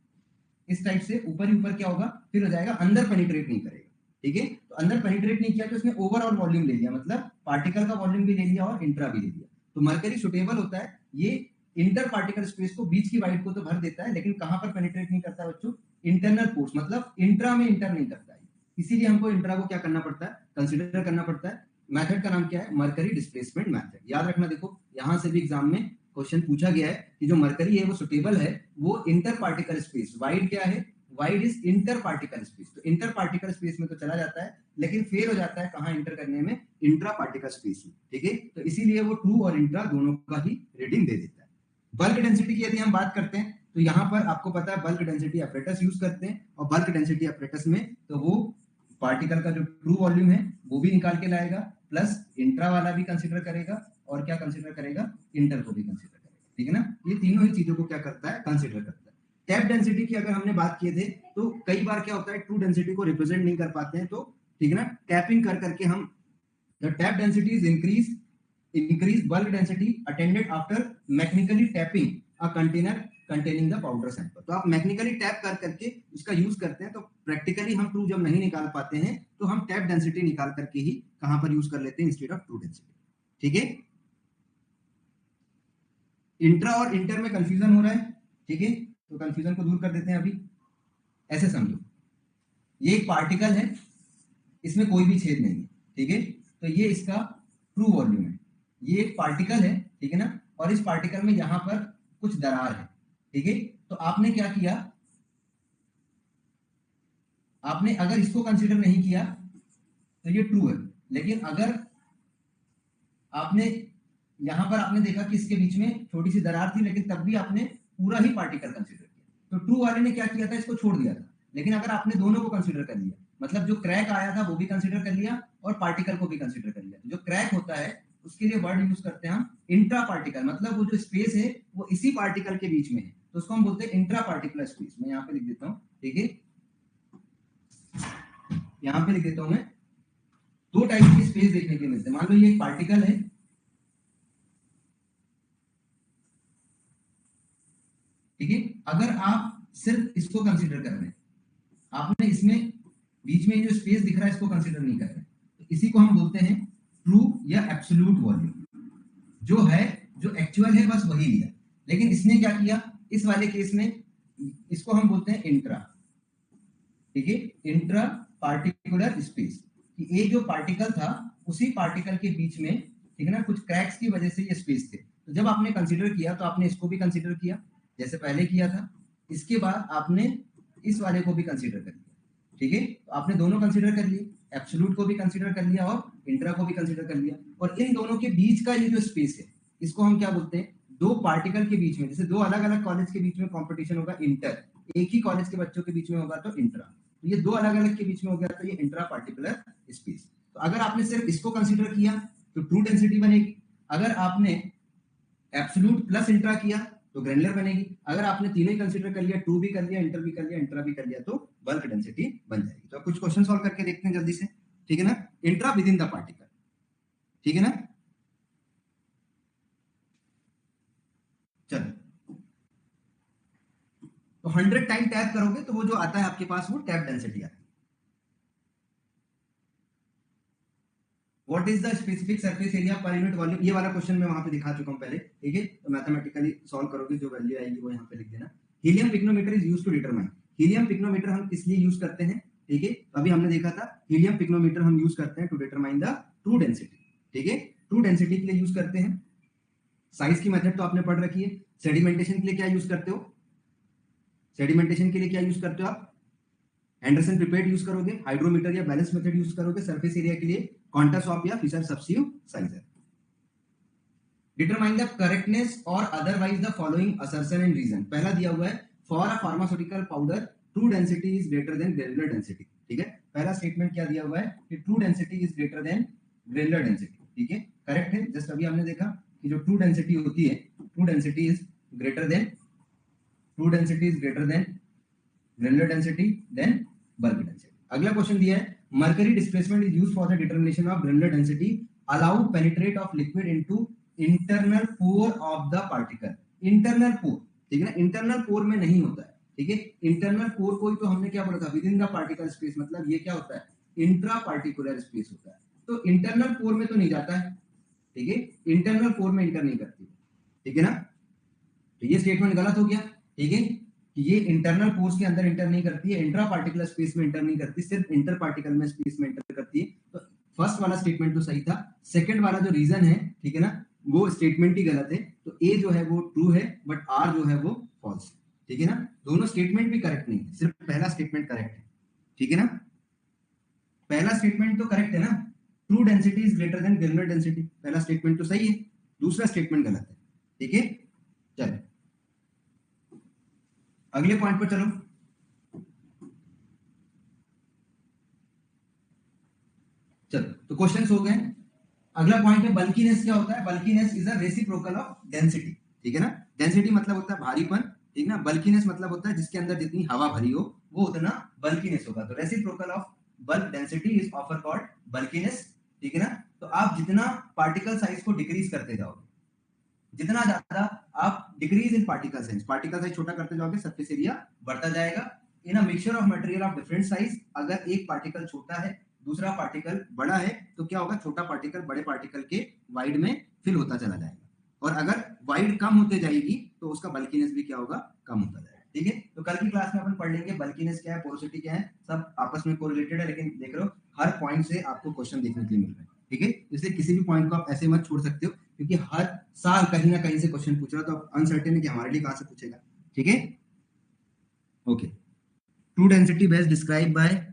इस टाइप से ऊपर ही ऊपर क्या होगा? फिल हो जाएगा, अंदर पेनिट्रेट नहीं करेगा, ठीक है। तो अंदर पेनिट्रेट नहीं किया तो इसने ओवरऑल वॉल्यूम ले लिया, मतलब पार्टिकल का वॉल्यूम भी ले लिया और इंट्रा भी ले लिया। तो मरकरी सुटेबल होता है, ये इंटर पार्टिकल स्पेस को, बीच की वाइड को तो भर देता है, लेकिन कहां पर पेनिट्रेट नहीं करता बच्चों? इंटरनल पोर्स, मतलब इंट्रा में इंटर नहीं करता है। इसीलिए हमको इंट्रा को क्या करना पड़ता है? कंसीडर करना पड़ता है। मेथड का नाम क्या है? Mercury displacement method. याद रखना, देखो यहां से भी एग्जाम में क्वेश्चन पूछा गया है कि जो मरकरी है वो सुटेबल है, वो इंटर पार्टिकल स्पेस, वाइड क्या है? Wide is inter particle space. तो इंटर पार्टिकल स्पेस में तो चला जाता है, लेकिन फेल हो जाता है कहां इंटर करने में? इंट्रा पार्टिकल स्पेस में। ठीक है, तो इसीलिए वो ट्रू और इंट्रा दोनों का ही रीडिंग दे देता है। बल्क डेंसिटी की यदि हम बात करते हैं तो यहाँ पर आपको पता है बल्क डेंसिटी ऑपरेटर्स यूज करते हैं, और बल्क डेंसिटी ऑपरेटर्स में तो वो पार्टिकल का जो ट्रू वॉल्यूम है वो भी निकाल के लाएगा, प्लस इंट्रा वाला भी कंसीडर करेगा, और क्या कंसीडर करेगा? इंटर को भी कंसीडर करेगा। ठीक है ना, ये तीनों ही चीजों को क्या करता है? कंसीडर करता है। टैप डेंसिटी की अगर हमने बात किए थे तो कई बार क्या होता है, ट्रू डेंसिटी को रिप्रेजेंट नहीं कर पाते हैं, तो ठीक है ना, टैपिंग कर करके हम the tap density is increase bulk density attended after mechanically tapping a container containing the powder sample। तो आप मैकेनिकली टैप कर करके इसका यूज करते हैं, तो प्रैक्टिकली हम ट्रू जब नहीं निकाल पाते हैं तो हम टैप डेंसिटी निकाल करके ही कहां पर यूज कर लेते हैं? Instead of true density. ठीक है, इंट्रा और इंटर में कंफ्यूजन हो रहा है। ठीक है, तो कंफ्यूजन को दूर कर देते हैं। अभी ऐसे समझो, ये एक पार्टिकल है, इसमें कोई भी छेद नहीं है। ठीक है, तो ये इसका ट्रू वॉल्यूम है। ये एक पार्टिकल है, ठीक है ना, और इस पार्टिकल में यहां पर कुछ दरार है। ठीक है, तो आपने क्या किया? आपने अगर इसको कंसीडर नहीं किया तो ये ट्रू है, लेकिन अगर आपने यहां पर आपने देखा कि इसके बीच में छोटी सी दरार थी, लेकिन तब भी आपने पूरा ही पार्टिकल कंसीडर किया, तो ट्रू वाले ने क्या किया था? इसको छोड़ दिया था। लेकिन अगर आपने दोनों को कंसीडर कर लिया, मतलब जो क्रैक आया था वो भी कंसीडर कर लिया और पार्टिकल को भी कंसीडर कर लिया, तो जो क्रैक होता है उसके लिए वर्ड यूज करते हैं हम इंट्रा पार्टिकल, मतलब वो जो स्पेस है वो इसी पार्टिकल के बीच में है, तो उसको हम बोलते हैं इंट्रा पार्टिकुलर स्पेस। मैं यहाँ पे लिख देता हूँ। ठीक है, यहाँ पे लिख देता हूँ मैं। दो टाइप की स्पेस देखने के मिलते हैं। मान लो ये एक पार्टिकल है, ठीक है, अगर आप सिर्फ इसको कंसीडर कर रहे हैं, आपने इसमें बीच में जो स्पेस दिख रहा है इसको कंसीडर नहीं कर रहे, तो इसी को हम बोलते हैं ट्रू या एब्सोल्यूट वॉल्यूम। जो है, जो एक्चुअल है बस वही लिया, लेकिन इसने क्या किया? इस वाले केस में इसको हम बोलते हैं इंट्रा। ठीक है, इंट्रा पार्टिकुलर स्पेस, कि एक जो पार्टिकल था उसी पार्टिकल के बीच में, ठीक है ना, कुछ क्रैक्स की वजह से ये स्पेस थे। तो जब आपने कंसीडर किया तो आपने इसको भी कंसीडर किया जैसे पहले किया था, इसके बाद आपने इस वाले को भी कंसीडर कर लिया। ठीक है, तो आपने दोनों कंसीडर कर लिए, एब्सोल्यूट को भी कंसीडर कर लिया और इंट्रा को भी कंसीडर कर लिया, और इन दोनों के बीच का ये जो स्पेस है इसको हम क्या बोलते हैं? दो पार्टिकल के बीच में, जैसे दो अलग अलग कॉलेज के बीच में कंपटीशन होगा इंटर, एक ही कॉलेज के बच्चों के बीच में होगा तो इंट्रा, तो ये दो अलग अलग के बीच में हो गया तो ये इंट्रा पार्टिकुलर स्पेस। तो अगर आपने सिर्फ इसको कंसीडर किया तो ट्रू डेंसिटी बनेगी, अगर आपने एब्सोल्यूट प्लस इंट्रा किया तो ग्रेनुलर बनेगी, अगर आपने तीनों ही कंसीडर कर लिया, ट्रू भी कर लिया, इंटर भी कर लिया, इंट्रा भी कर लिया, तो बल्क डेंसिटी बन जाएगी। तो कुछ क्वेश्चन सॉल्व करके देखते हैं जल्दी से। ठीक है ना, intra with in the particle. ठीक है ना, चलो, तो 100 टाइम टैप करोगे तो वो जो आता है आपके पास वो टैप डेंसिटी आती है। What is the specific surface area per unit volume? ये वाला क्वेश्चन मैं वहां पे दिखा चुका हूं पहले। ठीक है, तो मैथमेटिकली सॉल्व करोगे, जो वैल्यू आएगी वो यहाँ पे लिख देना। Helium pycnometer is used to determine. Helium pycnometer हम किस लिए यूज करते हैं? ठीक है, अभी हमने देखा था हीलियम पिग्नोमीटर हम यूज करते हैं to determine the true density. ठीक है, ट्रू डेंसिटी के लिए यूज करते हैं। साइज की मेथड तो आपने पढ़ रखी है। सेडिमेंटेशन के लिए क्या यूज करते हो? सेडिमेंटेशन के लिए क्या यूज करते हो आप? एंडरसन पिपेट यूज करोगे, हाइड्रोमीटर या बैलेंस मेथड यूज करोगे। सरफेस एरिया के लिए क्वांटासॉप या Fisher substitute sizer. Determine the correctness और otherwise the following assertion and reason. पहला दिया हुआ है for a pharmaceutical powder true density is greater than granular density. ठीक है, पहला स्टेटमेंट क्या दिया हुआ है कि true density is greater than granular density. ठीक है, करेक्ट है। जस्ट अभी हमने देखा कि जो ट्रू डेंसिटी होती है, true density is greater than granular density than bulk density. अगला क्वेश्चन दिया है mercury displacement is used for the determination of granular density allow penetrate of liquid into internal pore of the particle. Internal pore, ठीक है ना, internal पोर में नहीं होता है। ठीक है, इंटरनल पोर को ही तो हमने क्या बोला था? With in the particle space, मतलब ये क्या होता है? इंट्रा पार्टिकुलर स्पेस होता है। तो इंटरनल पोर में तो नहीं जाता है। ठीक है, इंटरनल पोर में इंटर नहीं करती। ठीक है ना, तो ये स्टेटमेंट गलत हो गया। ठीक है, कि ये इंटरनल पोर्स के अंदर इंटर नहीं करती है, इंट्रा पार्टिकुलर स्पेस में इंटर नहीं करती, सिर्फ इंटर पार्टिकल में स्पेस में इंटर करती है। तो फर्स्ट वाला स्टेटमेंट तो सही था, सेकंड वाला जो रीजन है, ठीक है ना, वो स्टेटमेंट ही गलत है। तो ए जो है वो ट्रू है, बट आर जो है वो फॉल्स है, ठीक है ना। दोनों स्टेटमेंट भी करेक्ट नहीं है, सिर्फ पहला स्टेटमेंट करेक्ट है, ठीक है ना। पहला स्टेटमेंट तो करेक्ट है ना, true density is greater than granular density, पहला स्टेटमेंट तो सही है, दूसरा स्टेटमेंट गलत है, ठीक है। चलो अगले पॉइंट पर चलो। चलो तो क्वेश्चंस हो गए। अगला पॉइंट है बल्कीनेस। क्या होता है? Bulkiness is a reciprocal of density, ठीक है ना। डेंसिटी मतलब होता है भारीपन, ठीक ना। बल्कीनेस मतलब होता है जिसके अंदर जितनी हवा भरी हो वो उतना बल्कीनेस होगा। तो reciprocal of bulk density is offer called bulkiness, ठीक है ना। तो आप जितना पार्टिकल साइज को डिक्रीज करते जाओगे, जितना ज्यादा आप डिक्रीज इन पार्टिकल साइज छोटा करते जाओगे, सरफेस एरिया बढ़ता जाएगा। In a mixture of material of different size, अगर एक पार्टिकल छोटा है दूसरा पार्टिकल बड़ा है तो क्या होगा? छोटा पार्टिकल बड़े पार्टिकल के वाइड में फिल होता चला जाएगा, और अगर वाइड कम होते जाएगी तो उसका बल्कीनेस भी क्या होगा? कम होता जाएगा, ठीक है। तो कल की क्लास में अपन पढ़ लेंगे बल्कीनेस क्या है, पोरोसिटी क्या है, सब आपस में कोरिलेटेड है। लेकिन देख रहे हो हर पॉइंट से आपको क्वेश्चन देखने के लिए मिल रहा है, ठीक है। इसलिए किसी भी पॉइंट को आप ऐसे मत छोड़ सकते हो, क्योंकि हर साल कहीं ना कहीं से क्वेश्चन पूछ रहा है, तो अनसर्टेन है कि हमारे लिए कहां से पूछेगा, ठीक है। Okay, true density best describe by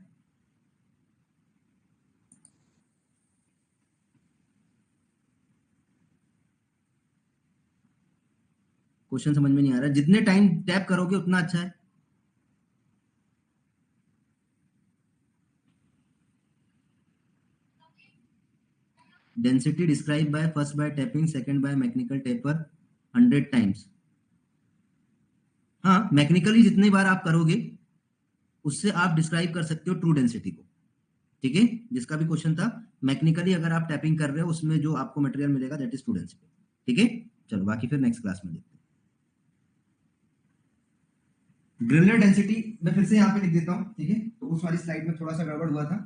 question समझ में नहीं आ रहा है, जितने टाइम टैप करोगे उतना अच्छा है। Density describe by first by tapping, second by mechanical taper 100 times. हाँ, मैकेनिकली जितनी बार आप करोगे उससे आप डिस्क्राइब कर सकते हो ट्रू डेंसिटी को, ठीक है। जिसका भी क्वेश्चन था, मैकेनिकली अगर आप टैपिंग कर रहे हो उसमें जो आपको मटेरियल मिलेगा दैट इज ट्रू डेंसिटी, ठीक है। चलो बाकी फिर नेक्स्ट क्लास में देखते हैं। ग्रेनुलर डेंसिटी मैं फिर से यहाँ पे लिख देता हूँ, ठीक है। तो उस वाली स्लाइड में थोड़ा सा गड़बड़ हुआ था।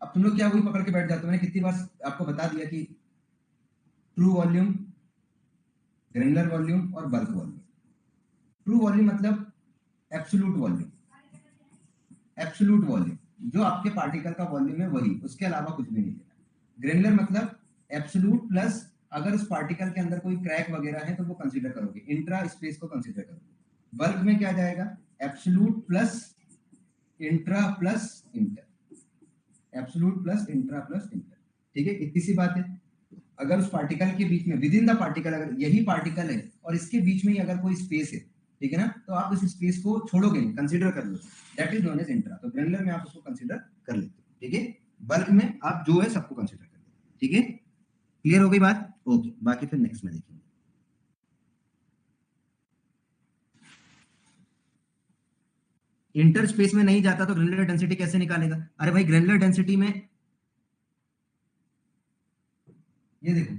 अब तुम लोग क्या वही पकड़ के बैठ जाते हो? मैंने कितनी बार आपको बता दिया कि ट्रू वॉल्यूम, ग्रेनुलर वॉल्यूम और बल्क वॉल्यूम। ट्रू वॉल्यूम मतलब एब्सोल्यूट वॉल्यूम, एब्सोल्यूट वॉल्यूम जो आपके पार्टिकल का वॉल्यूम है वही, उसके अलावा कुछ भी नहीं लेना। ग्रेनुलर मतलब एब्सोल्यूट प्लस अगर उस पार्टिकल के अंदर कोई क्रैक वगैरह है तो वो कंसीडर करोगे, इंट्रा स्पेस को कंसीडर करोगे। बल्क में क्या जाएगा? Absolute plus intra plus inter, absolute plus intra plus inter, ठीक है। इतनी सी बात है। अगर उस पार्टिकल के बीच में, विद इन द पार्टिकल, अगर यही पार्टिकल है और इसके बीच में ही अगर कोई स्पेस है, ठीक है ना, तो आप उस स्पेस को छोड़ोगे नहीं, कंसीडर कर लो, that is known as intra. तो ग्रेनुलर में आप उसको कंसीडर कर लेते हो, ठीक है। बल्क में आप जो है सबको कंसीडर कर लेते हो, ठीक है। क्लियर हो गई बात? ओके, बाकी फिर नेक्स्ट में देखेंगे। इंटर स्पेस में नहीं जाता तो ग्रेनुलर डेंसिटी कैसे निकालेगा? अरे भाई ग्रेनुलर डेंसिटी में ये देखो,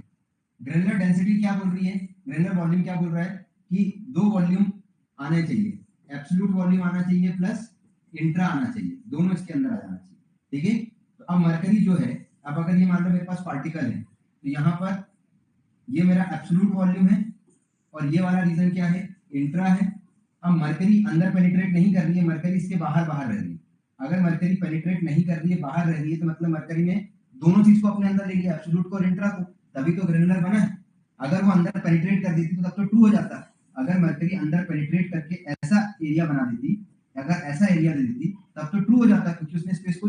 ग्रेनुलर डेंसिटी क्या बोल रही है, ग्रेनुलर वॉल्यूम क्या बोल रहा है कि दो वॉल्यूम आने चाहिए, एब्सोल्यूट वॉल्यूम आना चाहिए प्लस इंट्रा आना चाहिए, दोनों इसके अंदर आ जाना चाहिए, ठीक है। तो अब मरकरी जो है, अब अगर ये मान लो मेरे पास पार्टिकल है, तो यहाँ पर ये मेरा एब्सोल्यूट वॉल्यूम है और ये वाला रीजन क्या है? इंट्रा है। अब मरकरी अंदर पेनिट्रेट नहीं कर रही है, मरकरी इसके बाहर बाहर रह रही है। अगर मरकरी पेनिट्रेट नहीं कर रही है, बाहर रह रही है, तो मतलब मरकरी ने दोनों चीज को अपने अंदर ले लिया, एब्सोल्यूट को और इंट्रा को, तभी तो ग्रेनुलर बना है। अगर वो अंदर पेनिट्रेट कर देती तो तब तो ट्रू हो जाता। अगर मरकरी अंदर पेनिट्रेट करके ऐसा एरिया बना देती, अगर ऐसा एरिया दे देती, तब तो ट्रू हो जाता, क्योंकि उसने स्पेस को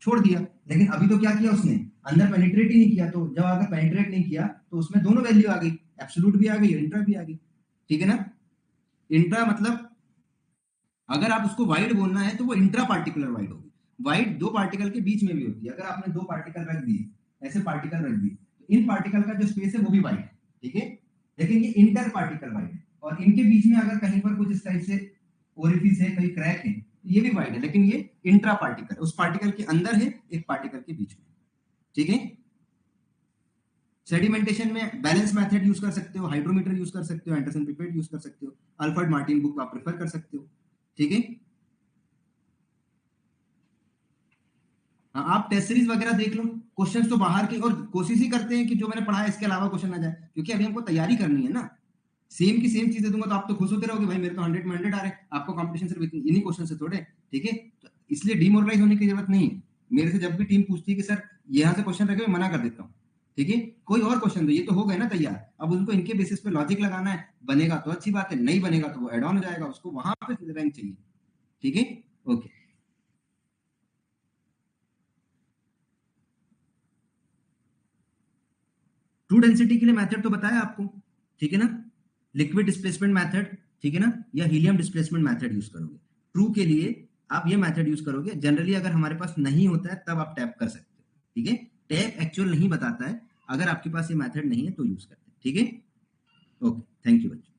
छोड़ दिया। लेकिन अभी तो क्या किया उसने? अंदर पेनिट्रेट ही नहीं किया। तो जब अगर पेनिट्रेट नहीं किया तो उसमें दोनों वैल्यू आ गई, एब्सोल्यूट भी आ गई, इंट्रा भी आ गई, ठीक है ना। इंट्रा मतलब अगर आप उसको वाइड बोलना है तो वो इंट्रा पार्टिकुलर वाइड होगी। वाइड दो पार्टिकल के बीच में भी होती है। अगर आपने दो पार्टिकल रख दिए, ऐसे पार्टिकल रख दिए, तो इन पार्टिकल का जो स्पेस है वो भी वाइड है, ठीक है। लेकिन ये इंटर पार्टिकल वाइड है, और इनके बीच में अगर कहीं पर कुछ इस टाइप से ओरिफिस है, कहीं क्रैक है, ये भी वाइड है, लेकिन ये इंट्रा पार्टिकल, उस पार्टिकल के अंदर है, एक पार्टिकल के बीच में, ठीक है। सेडिमेंटेशन में बैलेंस मेथड यूज कर सकते हो, हाइड्रोमीटर यूज कर सकते हो, एंडरसन पिपेट यूज कर सकते हो, अल्फ्रेड मार्टिन बुक आप प्रेफर कर सकते हो, ठीक है। हाँ, आप टेस्ट सीरीज वगैरह देख लो, क्वेश्चंस तो बाहर के, और कोशिश ही करते हैं कि जो मैंने पढ़ा है इसके अलावा क्वेश्चन ना जाए, क्योंकि अभी हमको तैयारी करनी है ना। सेम की सेम चीजें दूंगा तो आप तो खुश होते रहोगे, भाई मेरे तो 100 में 100 आ रहे हैं, आपको कंपटीशन सिर्फ इन्हीं क्वेश्चन से थोड़े, ठीक है। तो इसलिए डिमोरलाइज होने की जरूरत नहीं है। मेरे से जब भी टीम पूछती है कि सर यहाँ से क्वेश्चन रखे, मैं मना कर देता हूँ, ठीक है, कोई और क्वेश्चन दो, ये तो हो गए ना तैयार, अब उनको इनके बेसिस पे लॉजिक लगाना है, बनेगा तो अच्छी बात है, नहीं बनेगा तो वो एड ऑन हो जाएगा, उसको वहां पे रैंक चाहिए, ठीक है, ओके। ट्रू डेंसिटी के लिए मेथड तो बताया आपको, ठीक है ना, लिक्विड डिस्प्लेसमेंट मेथड, ठीक है ना, या हीलियम डिस्प्लेसमेंट मेथड यूज करोगे। ट्रू के लिए आप ये मेथड यूज करोगे, जनरली अगर हमारे पास नहीं होता है तब आप टैप कर सकते हो, ठीक है, टैप एक्चुअल नहीं बताता है, अगर आपके पास ये मेथड नहीं है तो यूज करते हैं, ठीक है, ओके, थैंक यू बच्चों।